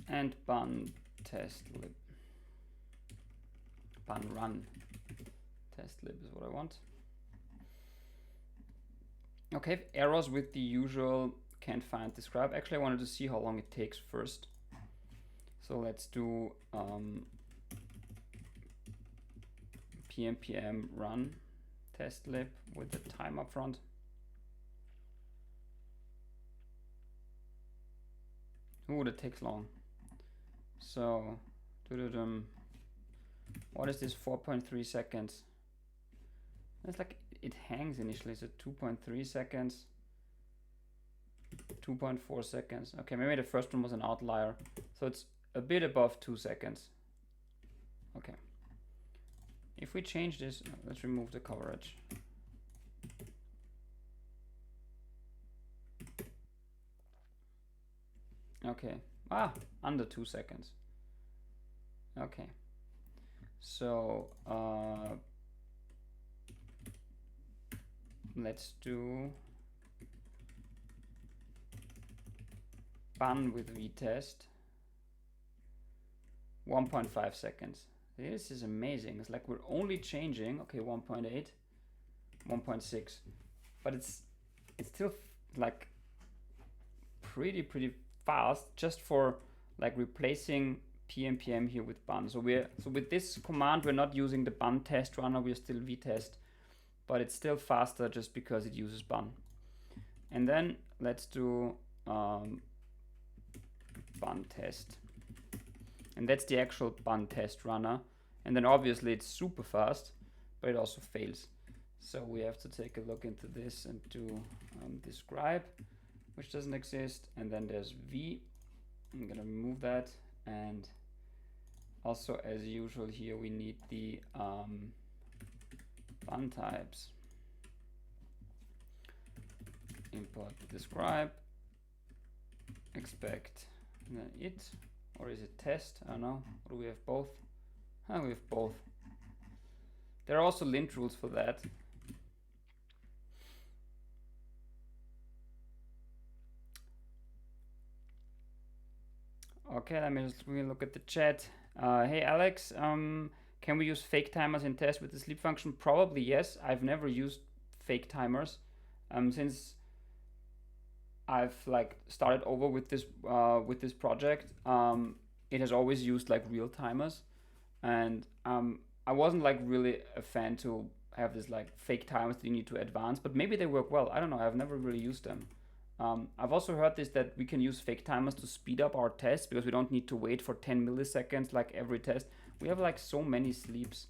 and ban test lib. Ban run test lib is what I want. Okay, errors with the usual can't find describe. Actually, I wanted to see how long it takes first. So let's do pm run test lib with the time up front. Ooh, that takes long. So, what is this? 4.3 seconds. It's like it hangs initially, so 2.3 seconds, 2.4 seconds. Okay, maybe the first one was an outlier, so it's a bit above 2 seconds. Okay. If we change this, let's remove the coverage. Okay, under 2 seconds. Okay, so let's do ban with vtest, 1.5 seconds. This is amazing. It's like we're only changing, okay, 1.8, 1.6, but it's still like pretty fast just for like replacing pm here with ban. So with this command, we're not using the ban test runner, we're still vtest, but it's still faster just because it uses ban. And then let's do ban test, and that's the actual ban test runner. And then obviously it's super fast but it also fails. So we have to take a look into this and do describe, which doesn't exist. And then there's v. I'm gonna remove that. And also, as usual, here we need the fun types. Import describe, expect it, or is it test? I don't know. Or do we have both? Oh, we have both. There are also lint rules for that. Okay, let me just look at the chat. Hey Alex, can we use fake timers in test with the sleep function? Probably yes. I've never used fake timers since I've like started over with this project. It has always used like real timers, and I wasn't like really a fan to have this like fake timers that you need to advance, but maybe they work well. I don't know. I've never really used them. I've also heard this that we can use fake timers to speed up our tests because we don't need to wait for 10 milliseconds like every test. We have like so many sleeps.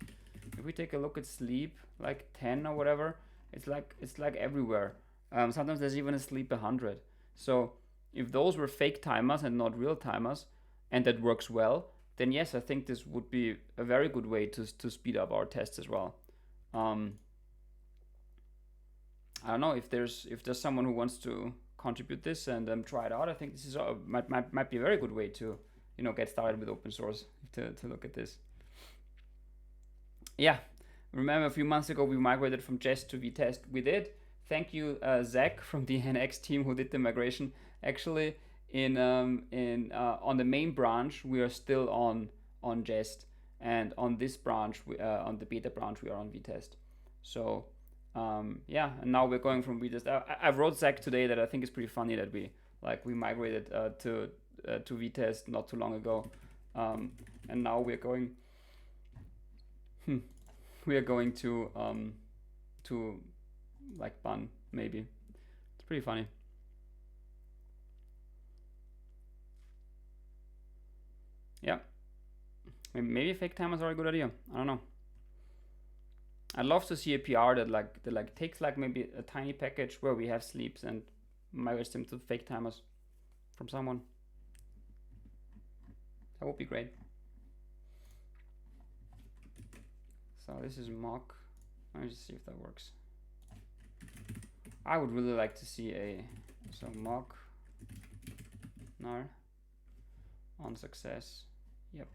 If we take a look at sleep, like 10 or whatever, it's like everywhere. Sometimes there's even a sleep 100. So if those were fake timers and not real timers, and that works well, then yes, I think this would be a very good way to speed up our tests as well. I don't know if there's someone who wants to contribute this and try it out. I think this is might be a very good way to get started with open source to look at this. Yeah, remember a few months ago we migrated from Jest to vtest. We did. Thank you, Zach from the NX team who did the migration. Actually, on the main branch we are still on Jest, and on this branch on the beta branch we are on vtest. So yeah, and now we're going from vtest. I wrote Zach today that I think it's pretty funny that we migrated to vtest not too long ago, and now we're going to like bun maybe. It's pretty funny. Yeah, maybe fake timers are a good idea. I don't know. I'd love to see a PR that takes like maybe a tiny package where we have sleeps and migrates them to fake timers from someone. That would be great. So this is mock. Let me just see if that works. I would really like to see mock nar on success. Yep.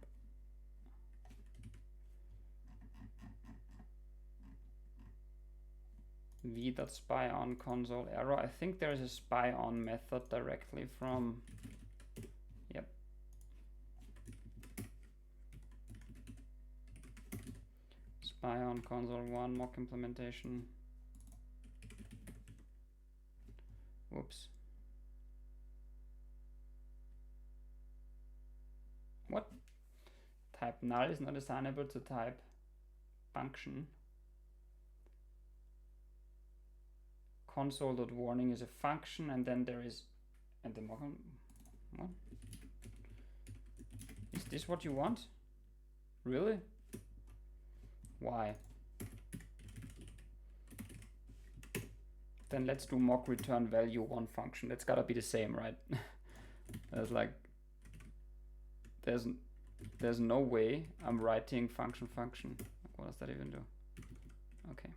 v.spy on console error. I think there's a spy on method directly from. Yep. Spy on console 1 mock implementation. Whoops. What? Type null is not assignable to type function. Console.warning is a function, and then there is, and the mock. What? Is this what you want? Really? Why? Then let's do mock return value 1 function. That's gotta be the same, right? There's like, there's no way I'm writing function. What does that even do? Okay.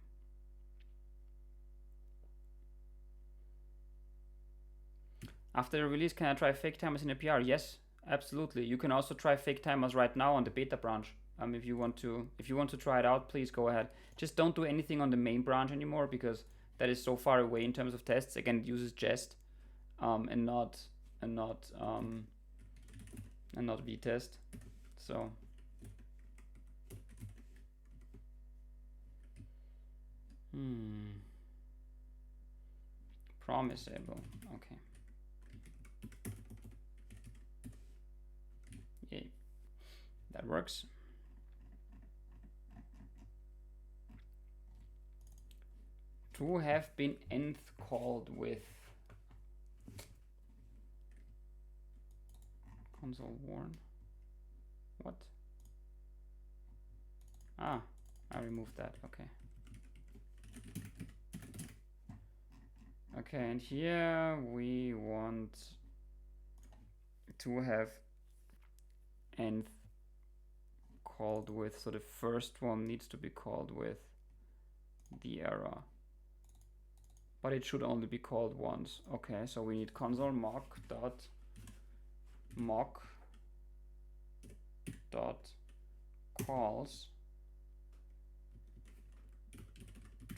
After the release, can I try fake timers in a PR? Yes, absolutely. You can also try fake timers right now on the beta branch. If you want to try it out, please go ahead. Just don't do anything on the main branch anymore because that is so far away in terms of tests. Again, it uses Jest and not vtest. So promisable. Okay. Yay. That works. To have been nth called with console warn. What? Ah, I removed that. Okay. Okay, and here we want to have nth called with, so the first one needs to be called with the error, but it should only be called once. Okay, so we need console mock dot calls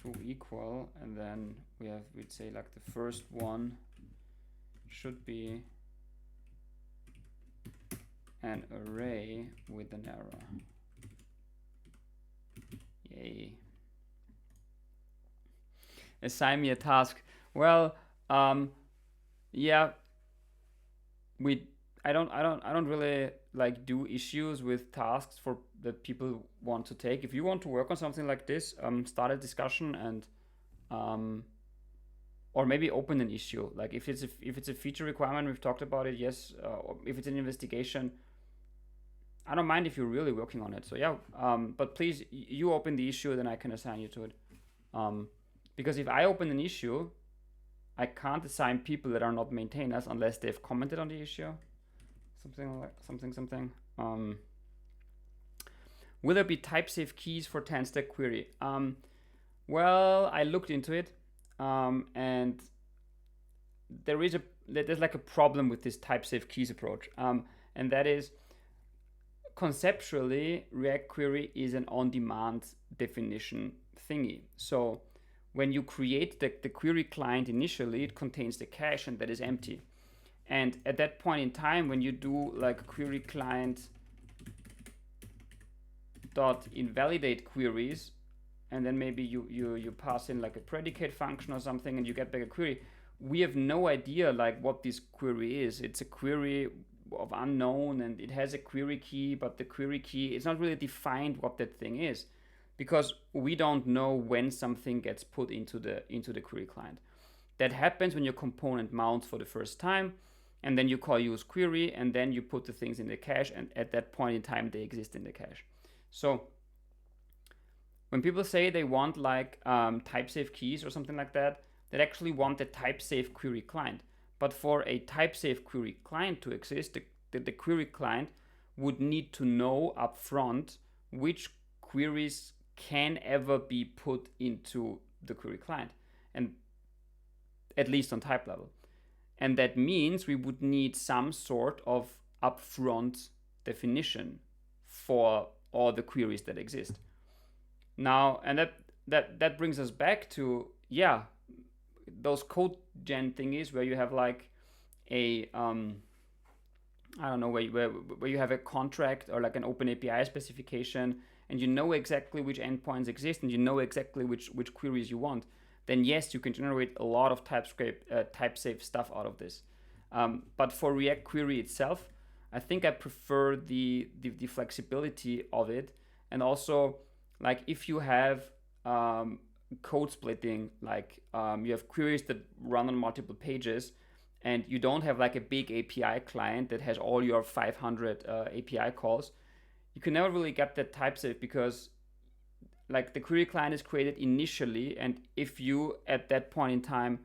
to equal, and then we'd say like the first one should be an array with an error. Yay. Assign me a task. Well, yeah, I don't really like do issues with tasks for that people want to take. If you want to work on something like this, start a discussion and or maybe open an issue. Like if it's a feature requirement, we've talked about it, yes. Or if it's an investigation, I don't mind if you're really working on it. So yeah, but please, you open the issue, then I can assign you to it. Because if I open an issue, I can't assign people that are not maintainers unless they've commented on the issue. Something. Will there be type-safe keys for TanStack query? Well, I looked into it, and there's like a problem with this type-safe keys approach, and that is, conceptually, React query is an on-demand definition thingy. So when you create the query client initially, it contains the cache and that is empty. And at that point in time, when you do like query client dot invalidate queries, and then maybe you pass in like a predicate function or something and you get back a query, we have no idea like what this query is. It's a query of unknown and it has a query key, but the query key, it's not really defined what that thing is, because we don't know when something gets put into the query client. That happens when your component mounts for the first time, and then you call use query, and then you put the things in the cache, and at that point in time they exist in the cache. So when people say they want like type-safe keys or something like that, they actually want a type-safe query client. But for a type-safe query client to exist, the query client would need to know upfront which queries can ever be put into the query client, and at least on type level. And that means we would need some sort of upfront definition for all the queries that exist. Now, and that brings us back to, yeah, those code gen thingies where you have like a I don't know, where you have a contract or like an open API specification, and you know exactly which endpoints exist and you know exactly which queries you want, then yes, you can generate a lot of type-safe stuff out of this. But for React query itself, I think I prefer the flexibility of it. And also, like if you have code splitting, like you have queries that run on multiple pages, and you don't have like a big API client that has all your 500 API calls, you can never really get that type-safe, because like the query client is created initially, and if you at that point in time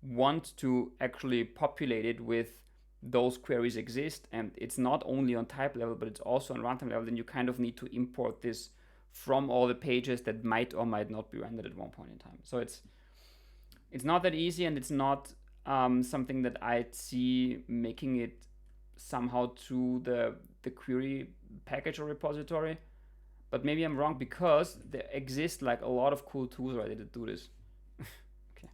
want to actually populate it with those queries exist, and it's not only on type level but it's also on runtime level, then you kind of need to import this from all the pages that might or might not be rendered at one point in time. So it's not that easy, and it's not something that I'd see making it somehow to the query package or repository. But maybe I'm wrong, because there exist like a lot of cool tools already that do this. Okay.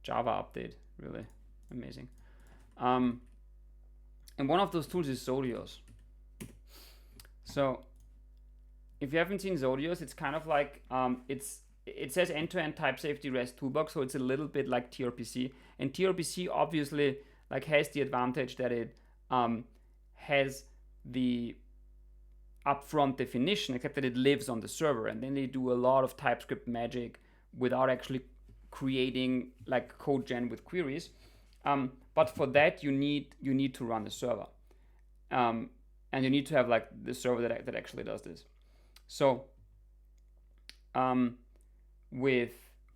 Java update, really amazing. And one of those tools is Zodios. So if you haven't seen Zodios, it's kind of like it says end-to-end type safety REST toolbox, so it's a little bit like tRPC. And tRPC obviously like has the advantage that it has the upfront definition, except that it lives on the server, and then they do a lot of TypeScript magic without actually creating like code gen with queries. But for that you need to run the server, and you need to have like the server that actually does this. So with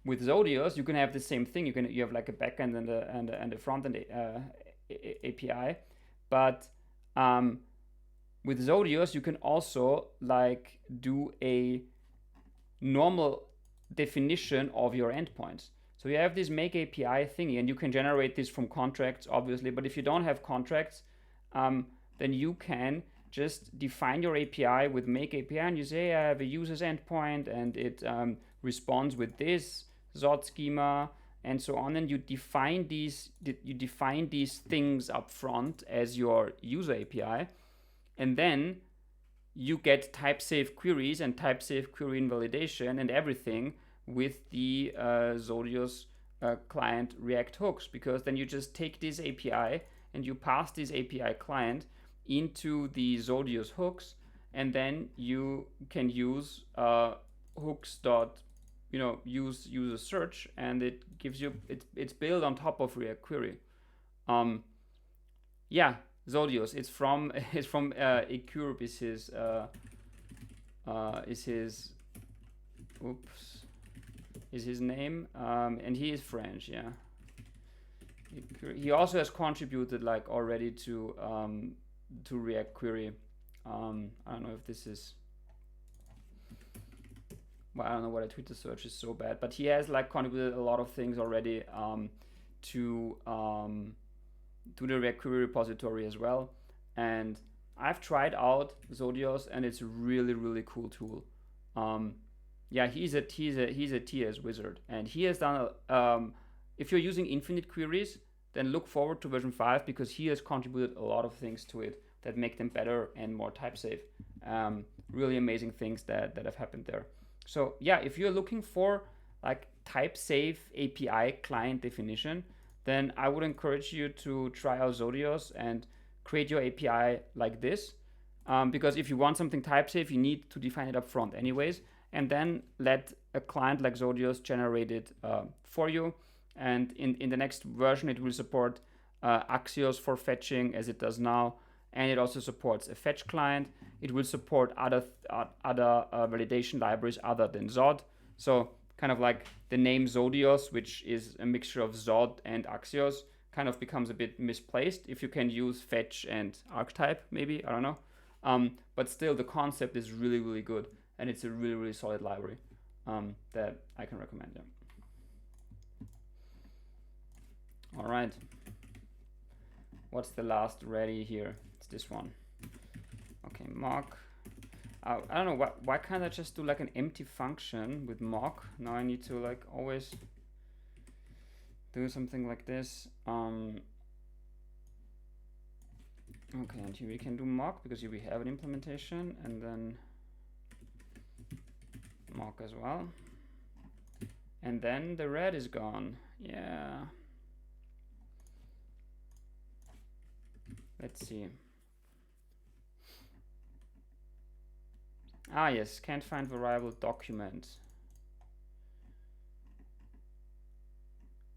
Zodios, you can have the same thing. You have like a backend and a front end API, but with Zodios you can also like do a normal definition of your endpoints. So you have this make API thingy, and you can generate this from contracts, obviously. But if you don't have contracts, then you can just define your API with make API, and you say I have a user's endpoint, and it responds with this Zod schema, and so on. And you define these things up front as your user API, and then you get type-safe queries and type-safe query invalidation and everything with the Zodios client React hooks, because then you just take this API and you pass this API client into the Zodios hooks, and then you can use hooks dot use user search, and it gives you it's built on top of React query. Yeah, Zodios. It's from Ecurb is his name, and he is French. Yeah. He also has contributed like already to React query. I don't know if this is. Well, I don't know what a Twitter search is so bad, but he has like contributed a lot of things already to the React query repository as well. And I've tried out Zodios, and it's a really, really cool tool. Yeah, he's a TS wizard, and he has done if you're using infinite queries, then look forward to version 5, because he has contributed a lot of things to it that make them better and more type safe. Really amazing things that have happened there. So yeah, if you're looking for like type safe API client definition, then I would encourage you to try out Zodios and create your API like this. Because if you want something type safe, you need to define it up front anyways, and then let a client like Zodios generate it for you. And in the next version, it will support Axios for fetching as it does now, and it also supports a fetch client. It will support other validation libraries other than Zod. So kind of like the name Zodios, which is a mixture of Zod and Axios, kind of becomes a bit misplaced if you can use fetch and archetype, maybe, I don't know. But still, the concept is really, really good, and it's a really, really solid library that I can recommend. Yeah. All right. What's the last ready here? It's this one. Okay, mock. I don't know, why can't I just do like an empty function with mock? Now I need to like always do something like this. Okay, and here we can do mock because here we have an implementation, and then mock as well. And then the red is gone. Yeah. Let's see. Ah, yes, can't find variable document.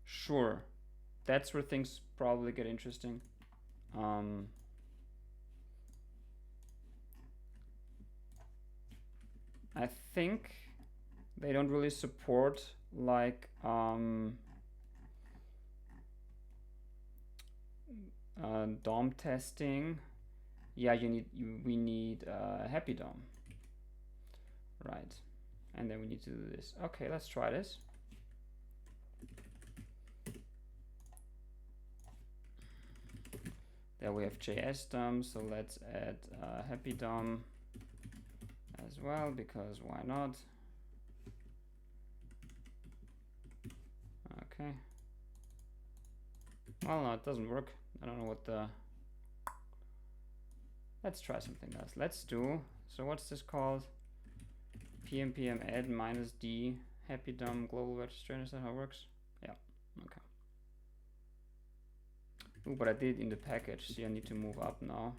Sure, that's where things probably get interesting. I think they don't really support like DOM testing. Yeah, we need happy DOM. Right, and then we need to do this. Okay, let's try this. There we have JS DOM, so let's add happy DOM as well, because why not? Okay. Well, no, it doesn't work. I don't know what the... Let's try something else. Let's do... So what's this called? pm add -d happy DOM global registration. Is that how it works? Yeah. Okay. Ooh, but I did in the package. See, I need to move up now.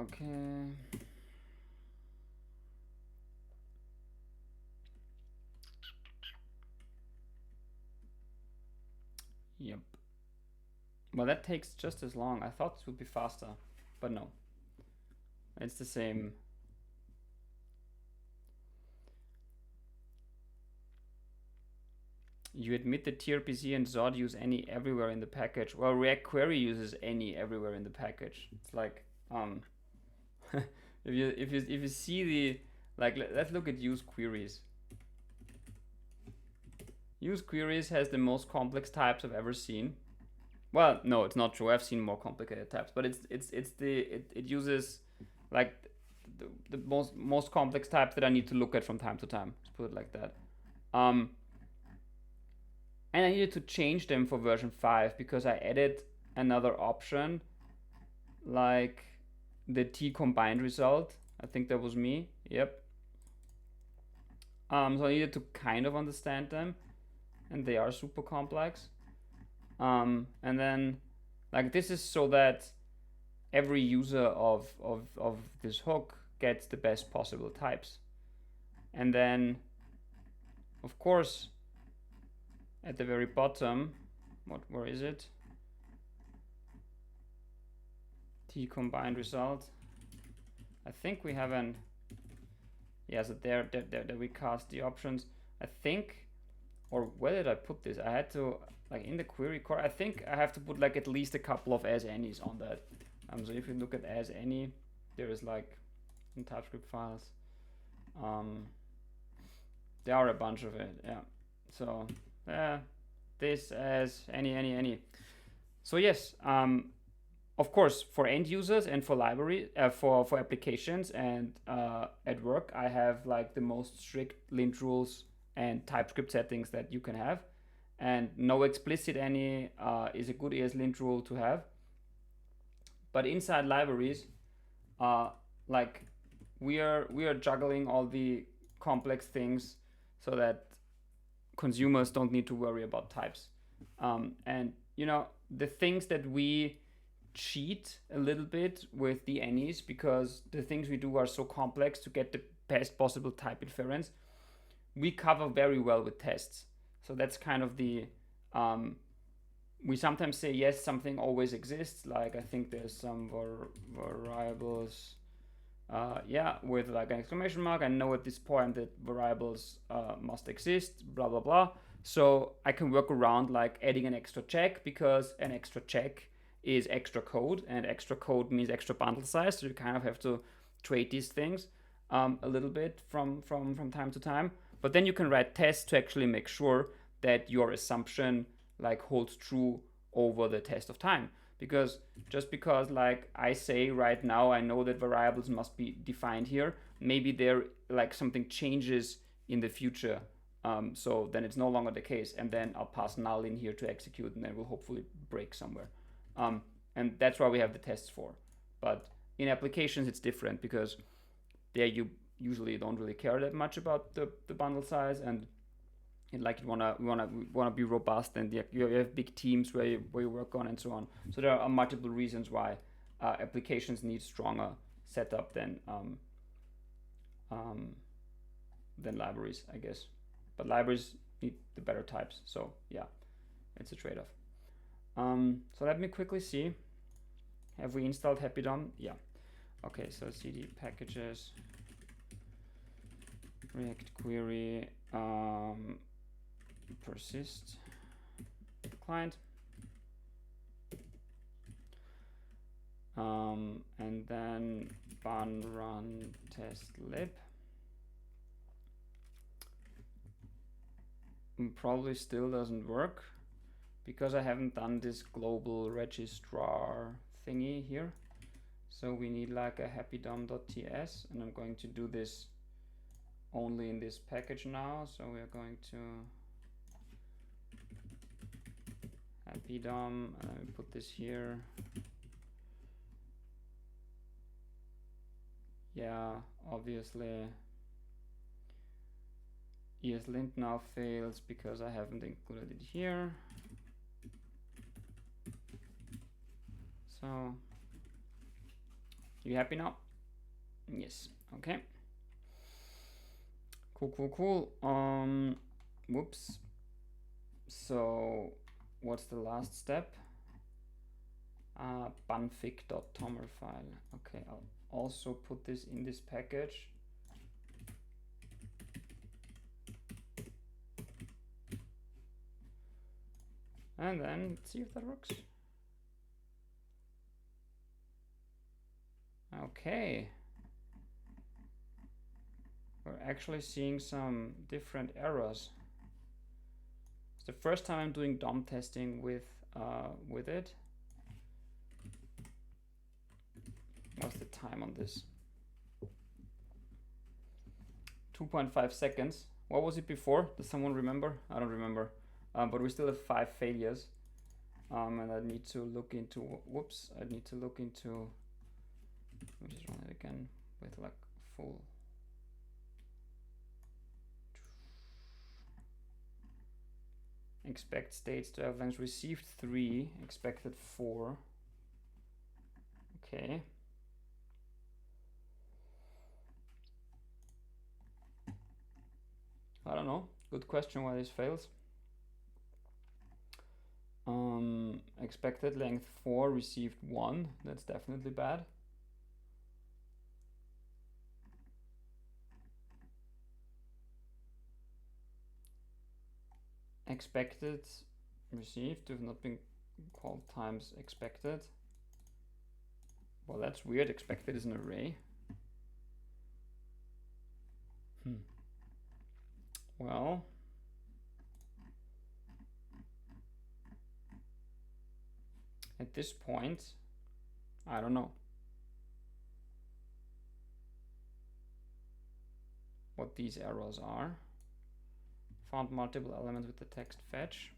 Okay. Yep. Well, that takes just as long. I thought this would be faster, but no. It's the same. You admit that tRPC and Zod use any everywhere in the package. Well, React Query uses any everywhere in the package. It's like if you see the let's look at use queries. Use queries has the most complex types I've ever seen. Well, no, it's not true. I've seen more complicated types, but it uses like the most complex types that I need to look at from time to time. Let's put it like that. And I needed to change them for version 5 because I added another option like the T combined result. I think that was me. Yep. So I needed to kind of understand them, and they are super complex. And then like this is so that every user of this hook gets the best possible types. And then of course at the very bottom, where is it? T combined result. I think we have an, yeah, so there we cast the options. I think, or where did I put this? I had to, like in the query core, I think I have to put like at least a couple of as any's on that. So if you look at as any, there is like in TypeScript files, there are a bunch of it, yeah. So this as any. So yes, of course, for end users and for library, for applications and at work, I have like the most strict lint rules and TypeScript settings that you can have, and no explicit any is a good ESLint rule to have. But inside libraries, like we are juggling all the complex things so that consumers don't need to worry about types. And you know, the things that we cheat a little bit with the any's, because the things we do are so complex to get the best possible type inference, we cover very well with tests. So that's kind of the we sometimes say yes, something always exists, like I think there's some variables with like an exclamation mark. I know at this point that variables must exist, blah blah blah. So I can work around like adding an extra check, because an extra check is extra code, and extra code means extra bundle size. So you kind of have to trade these things a little bit from time to time. But then you can write tests to actually make sure that your assumption like holds true over the test of time. Because just because like I say right now, I know that variables must be defined here, maybe there like something changes in the future. So then it's no longer the case, and then I'll pass null in here to execute, and then we'll hopefully break somewhere. And that's why we have the tests for. But in applications, it's different, because there you usually don't really care that much about the bundle size, and like you wanna be robust, and you have big teams where you work on and so on. So there are multiple reasons why applications need stronger setup than libraries, I guess. But libraries need the better types. So yeah, it's a trade-off. So let me quickly see. Have we installed HappyDOM? Yeah. Okay, so cd packages, React query, persist client, and then bun run test lib. Probably still doesn't work because I haven't done this global registrar thingy here. So we need like a happydom.ts, and I'm going to do this only in this package now. So we are going to happydom, and I will put this here. Yeah, obviously ESLint now fails because I haven't included it here. So, you happy now? Yes. Okay. Cool. Whoops. So, what's the last step? Banfig.toml file. Okay, I'll also put this in this package. And then let's see if that works. Okay. We're actually seeing some different errors. It's the first time I'm doing DOM testing with it. What's the time on this? 2.5 seconds. What was it before? Does someone remember? I don't remember. But we still have 5 failures. And I need to look into, whoops, I need to look into, let me just run it again with like full. Expect states to have length received 3, expected 4. Okay. I don't know. Good question why this fails. Expected length 4, received 1. That's definitely bad. Expected received have not been called times expected. Well, that's weird. Expected is an array. Well, at this point, I don't know what these errors are. Found multiple elements with the text fetch.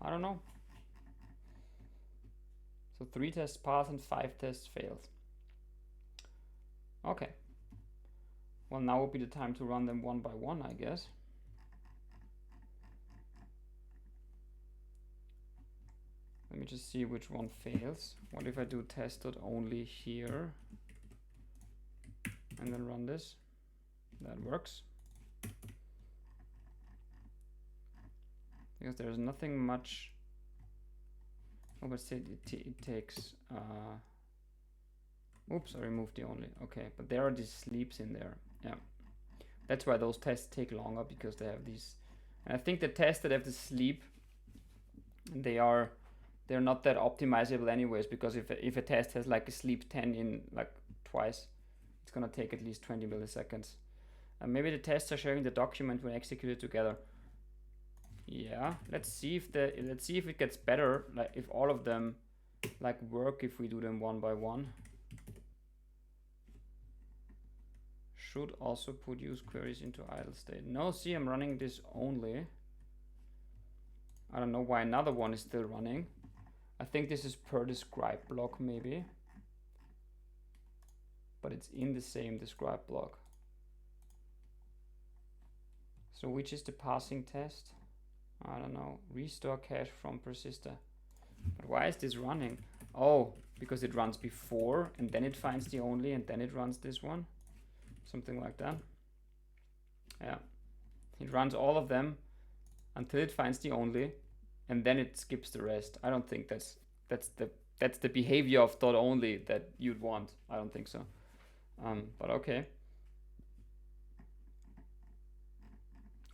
I don't know. So 3 tests passed and 5 tests failed. Okay. Well, now would be the time to run them one by one, I guess. Let me just see which one fails. What if I do test.only here and then run this? That works. Because there's nothing much. Oh, but it takes. Oops, I removed the only. Okay, but there are these sleeps in there. Yeah, that's why those tests take longer, because they have these. And I think the tests that have the sleep, they're not that optimizable anyways, because if a test has like a sleep 10 in like twice, it's gonna take at least 20 milliseconds. And maybe the tests are sharing the document when executed together. Yeah, let's see if it gets better, like if all of them like work if we do them one by one. Should also put use queries into idle state. No, see, I'm running this only. I don't know why another one is still running. I think this is per describe block maybe, but it's in the same describe block. So which is the passing test? I don't know. Restore cache from persister. But why is this running? Oh, because it runs before and then it finds the only and then it runs this one. Something like that. Yeah. It runs all of them until it finds the only and then it skips the rest. I don't think that's the behavior of .only that you'd want. I don't think so. But okay.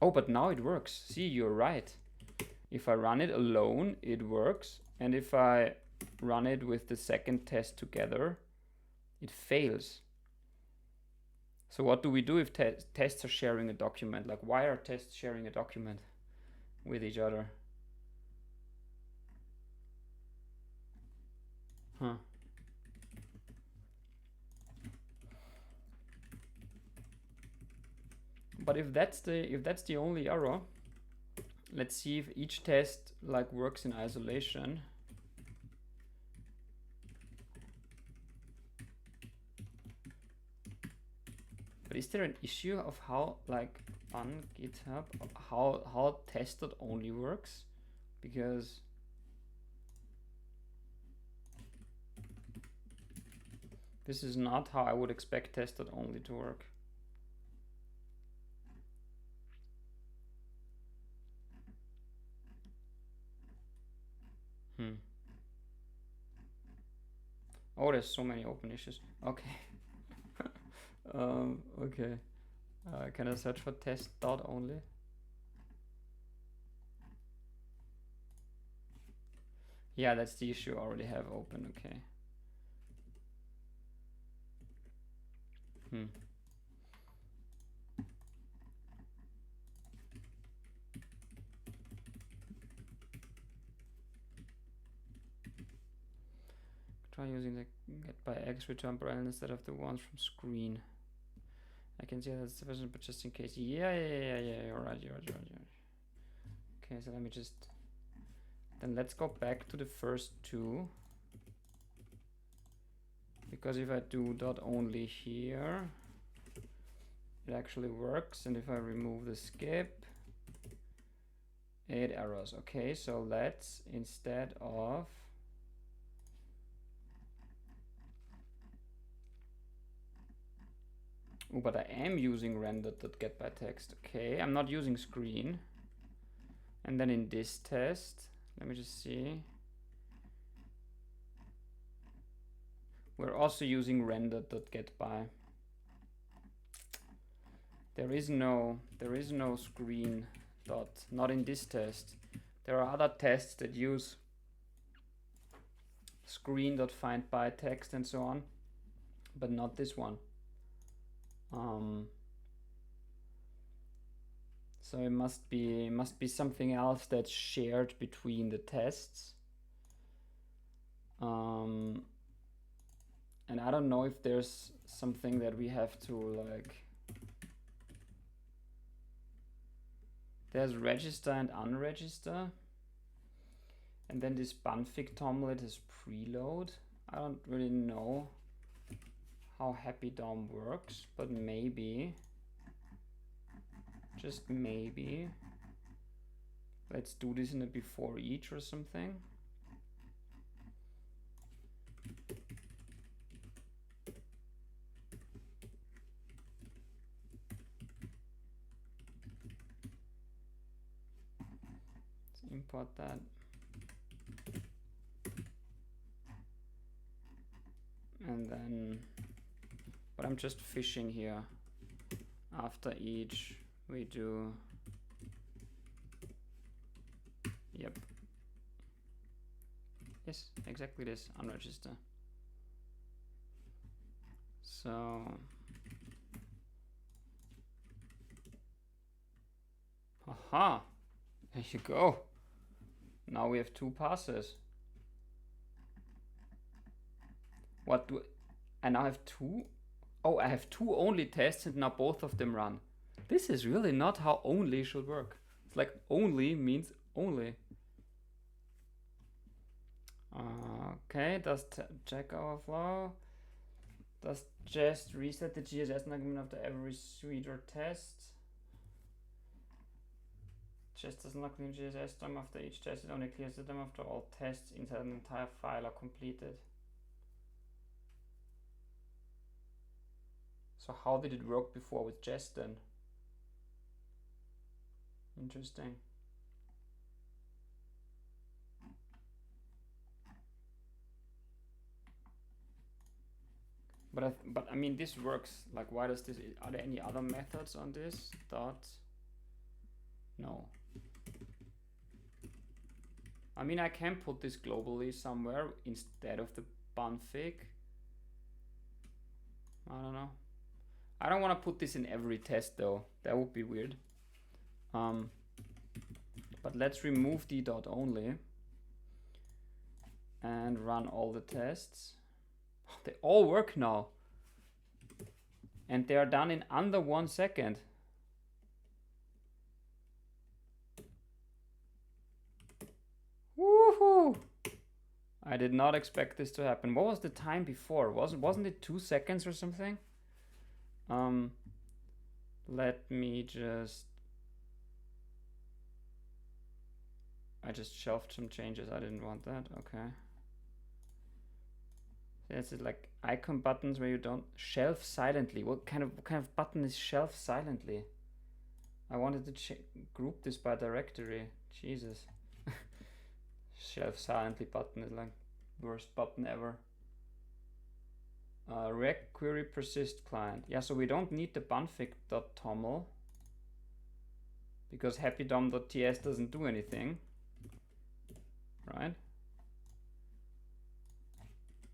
Oh, but now it works. See, you're right. If I run it alone, it works. And if I run it with the second test together, it fails. So what do we do if tests are sharing a document? Like, why are tests sharing a document with each other? Huh. But if that's the only error, let's see if each test like works in isolation. But is there an issue of how, like, on GitHub, how test.only works? Because this is not how I would expect test.only to work. there's so many open issues. Okay. Okay. Can I search for test dot only? Yeah, that's the issue I already have open. Okay. Try using the get by X return parallel instead of the ones from screen. I can see that's sufficient, but just in case. Yeah. You're right. Okay, so let me just. Then let's go back to the first two. Because if I do dot only here, it actually works. And if I remove the skip, 8 errors. Okay, so let's, instead of oh, but I am using render.getByText. Okay, I'm not using screen. And then in this test, let me just see. We're also using render.getBy. There is no screen dot, not in this test. There are other tests that use screen.findByText and so on, but not this one. So it must be something else that's shared between the tests. And I don't know if there's something that we have to like. There's register and unregister. And then this Banfig tomlet is preload. I don't really know how Happy DOM works, but maybe, just maybe, let's do this in a before each or something. Let's import that. And then, but I'm just fishing here. After each, we do, yep. Yes, exactly this, unregister. So, aha, there you go. Now we have 2 passes. What do I now have 2? Oh, I have 2 only tests and now both of them run. This is really not how only should work. It's like only means only. Okay, does check overflow. Does just reset the GSS document after every suite or test. Just does not clean GSS DOM after each test. It only clears the DOM after all tests inside an entire file are completed. So how did it work before with Jest then? Interesting. But I mean, this works. Like, why does this? Are there any other methods on this? Dot? No. I mean, I can put this globally somewhere instead of the Banfig. I don't know. I don't want to put this in every test though. That would be weird. But let's remove the dot only and run all the tests. They all work now. And they are done in under 1 second. Woohoo! I did not expect this to happen. What was the time before? Wasn't it 2 seconds or something? Let me just. I just shelved some changes. I didn't want that. Okay. This is like icon buttons where you don't shelf silently. What kind of button is shelf silently? I wanted to group this by directory. Jesus. Shelf silently button is like worst button ever. React query persist client. Yeah, so we don't need the bunfig.toml because happydom.ts doesn't do anything, right?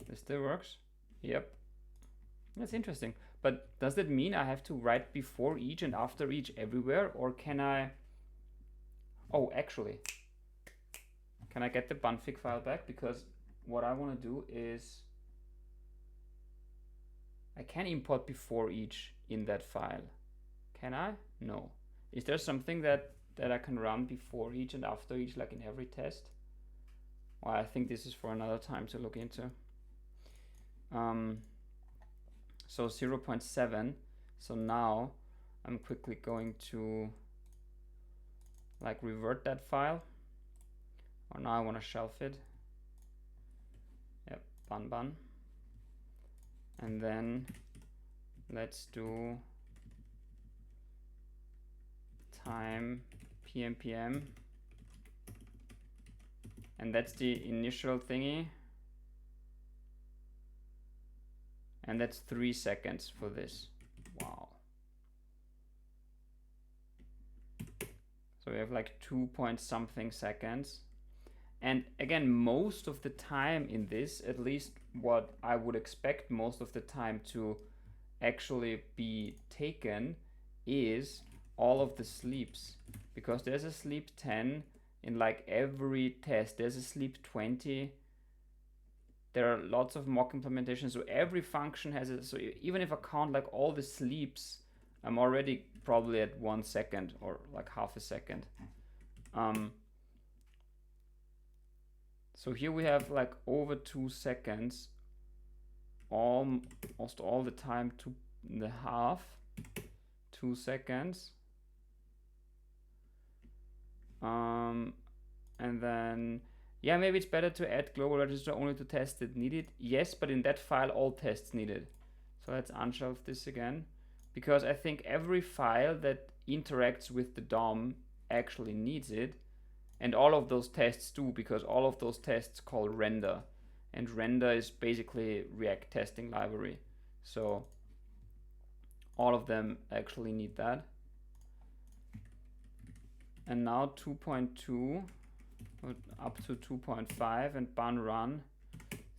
This still works. Yep. That's interesting. But does that mean I have to write before each and after each everywhere, or can I... Oh, actually, can I get the bunfig file back? Because what I want to do is I can import before each in that file. Can I? No. Is there something that I can run before each and after each, like in every test? Well, I think this is for another time to look into. So 0.7. So now I'm quickly going to like revert that file. Or now I want to shelf it. Yep, bun. And then let's do time PM. And that's the initial thingy. And that's 3 seconds for this. Wow. So we have like 2 point something seconds. And again, most of the time in this, at least what I would expect most of the time to actually be taken, is all of the sleeps. Because there's a sleep 10 in like every test. There's a sleep 20. There are lots of mock implementations. So every function has it. So even if I count like all the sleeps, I'm already probably at 1 second or like half a second. So here we have like over 2 seconds, almost all the time, 2.5, 2 seconds. And then, yeah, maybe it's better to add global register only to tests that need it. Yes, but in that file, all tests needed. So let's unshelf this again, because I think every file that interacts with the DOM actually needs it. And all of those tests do, because all of those tests call render. And render is basically React testing library. So all of them actually need that. And now 2.2 up to 2.5 and bun run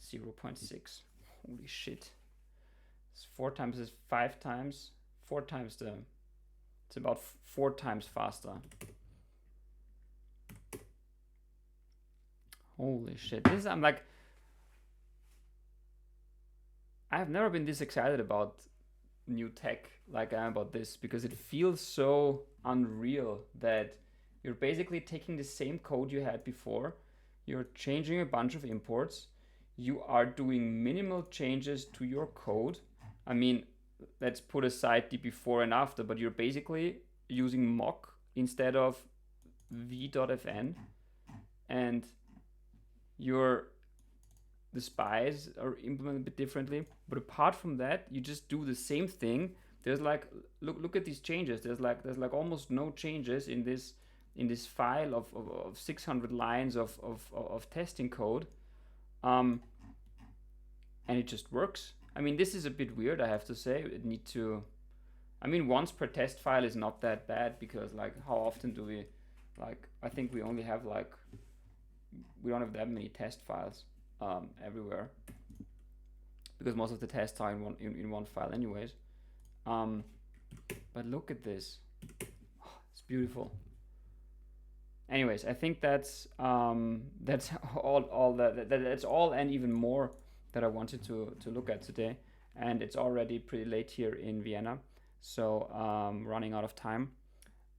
0.6. Holy shit. It's 4 times is 5 times. 4 times the... It's about 4 times faster. Holy shit. This is, I'm like... I've never been this excited about new tech like I am about this, because it feels so unreal that you're basically taking the same code you had before, you're changing a bunch of imports, you are doing minimal changes to your code. I mean, let's put aside the before and after, but you're basically using mock instead of v.fn, and the spies are implemented a bit differently. But apart from that, you just do the same thing. There's like, look at these changes. There's like almost no changes in this file of 600 lines of testing code, and it just works. I mean, this is a bit weird, I have to say. I mean, once per test file is not that bad, because like, how often do we, like, I think we only have like, we don't have that many test files everywhere, because most of the tests are in one file anyways. But look at this. Oh, it's beautiful. Anyways, I think that's that's all and even more that I wanted to look at today. And it's already pretty late here in Vienna, so running out of time.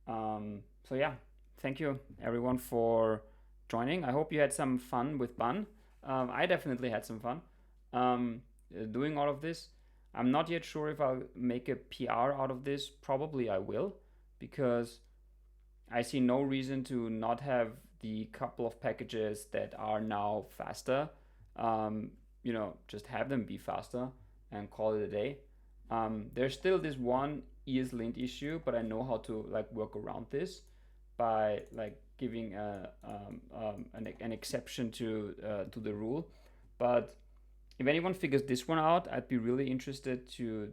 So yeah, thank you everyone for joining. I hope you had some fun with Bun. I definitely had some fun doing all of this. I'm not yet sure if I'll make a PR out of this. Probably I will, because I see no reason to not have the couple of packages that are now faster. You know, just have them be faster and call it a day. There's still this one ESLint issue, but I know how to like work around this by like giving an exception to the rule. But if anyone figures this one out, I'd be really interested to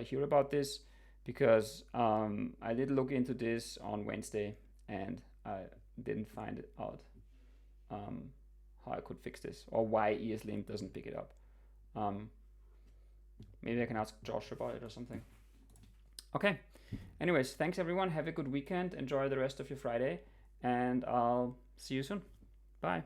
hear about this, because I did look into this on Wednesday and I didn't find it out how I could fix this, or why ESLint doesn't pick it up. Maybe I can ask Josh about it or something. Okay. Anyways, thanks everyone. Have a good weekend. Enjoy the rest of your Friday, and I'll see you soon. Bye.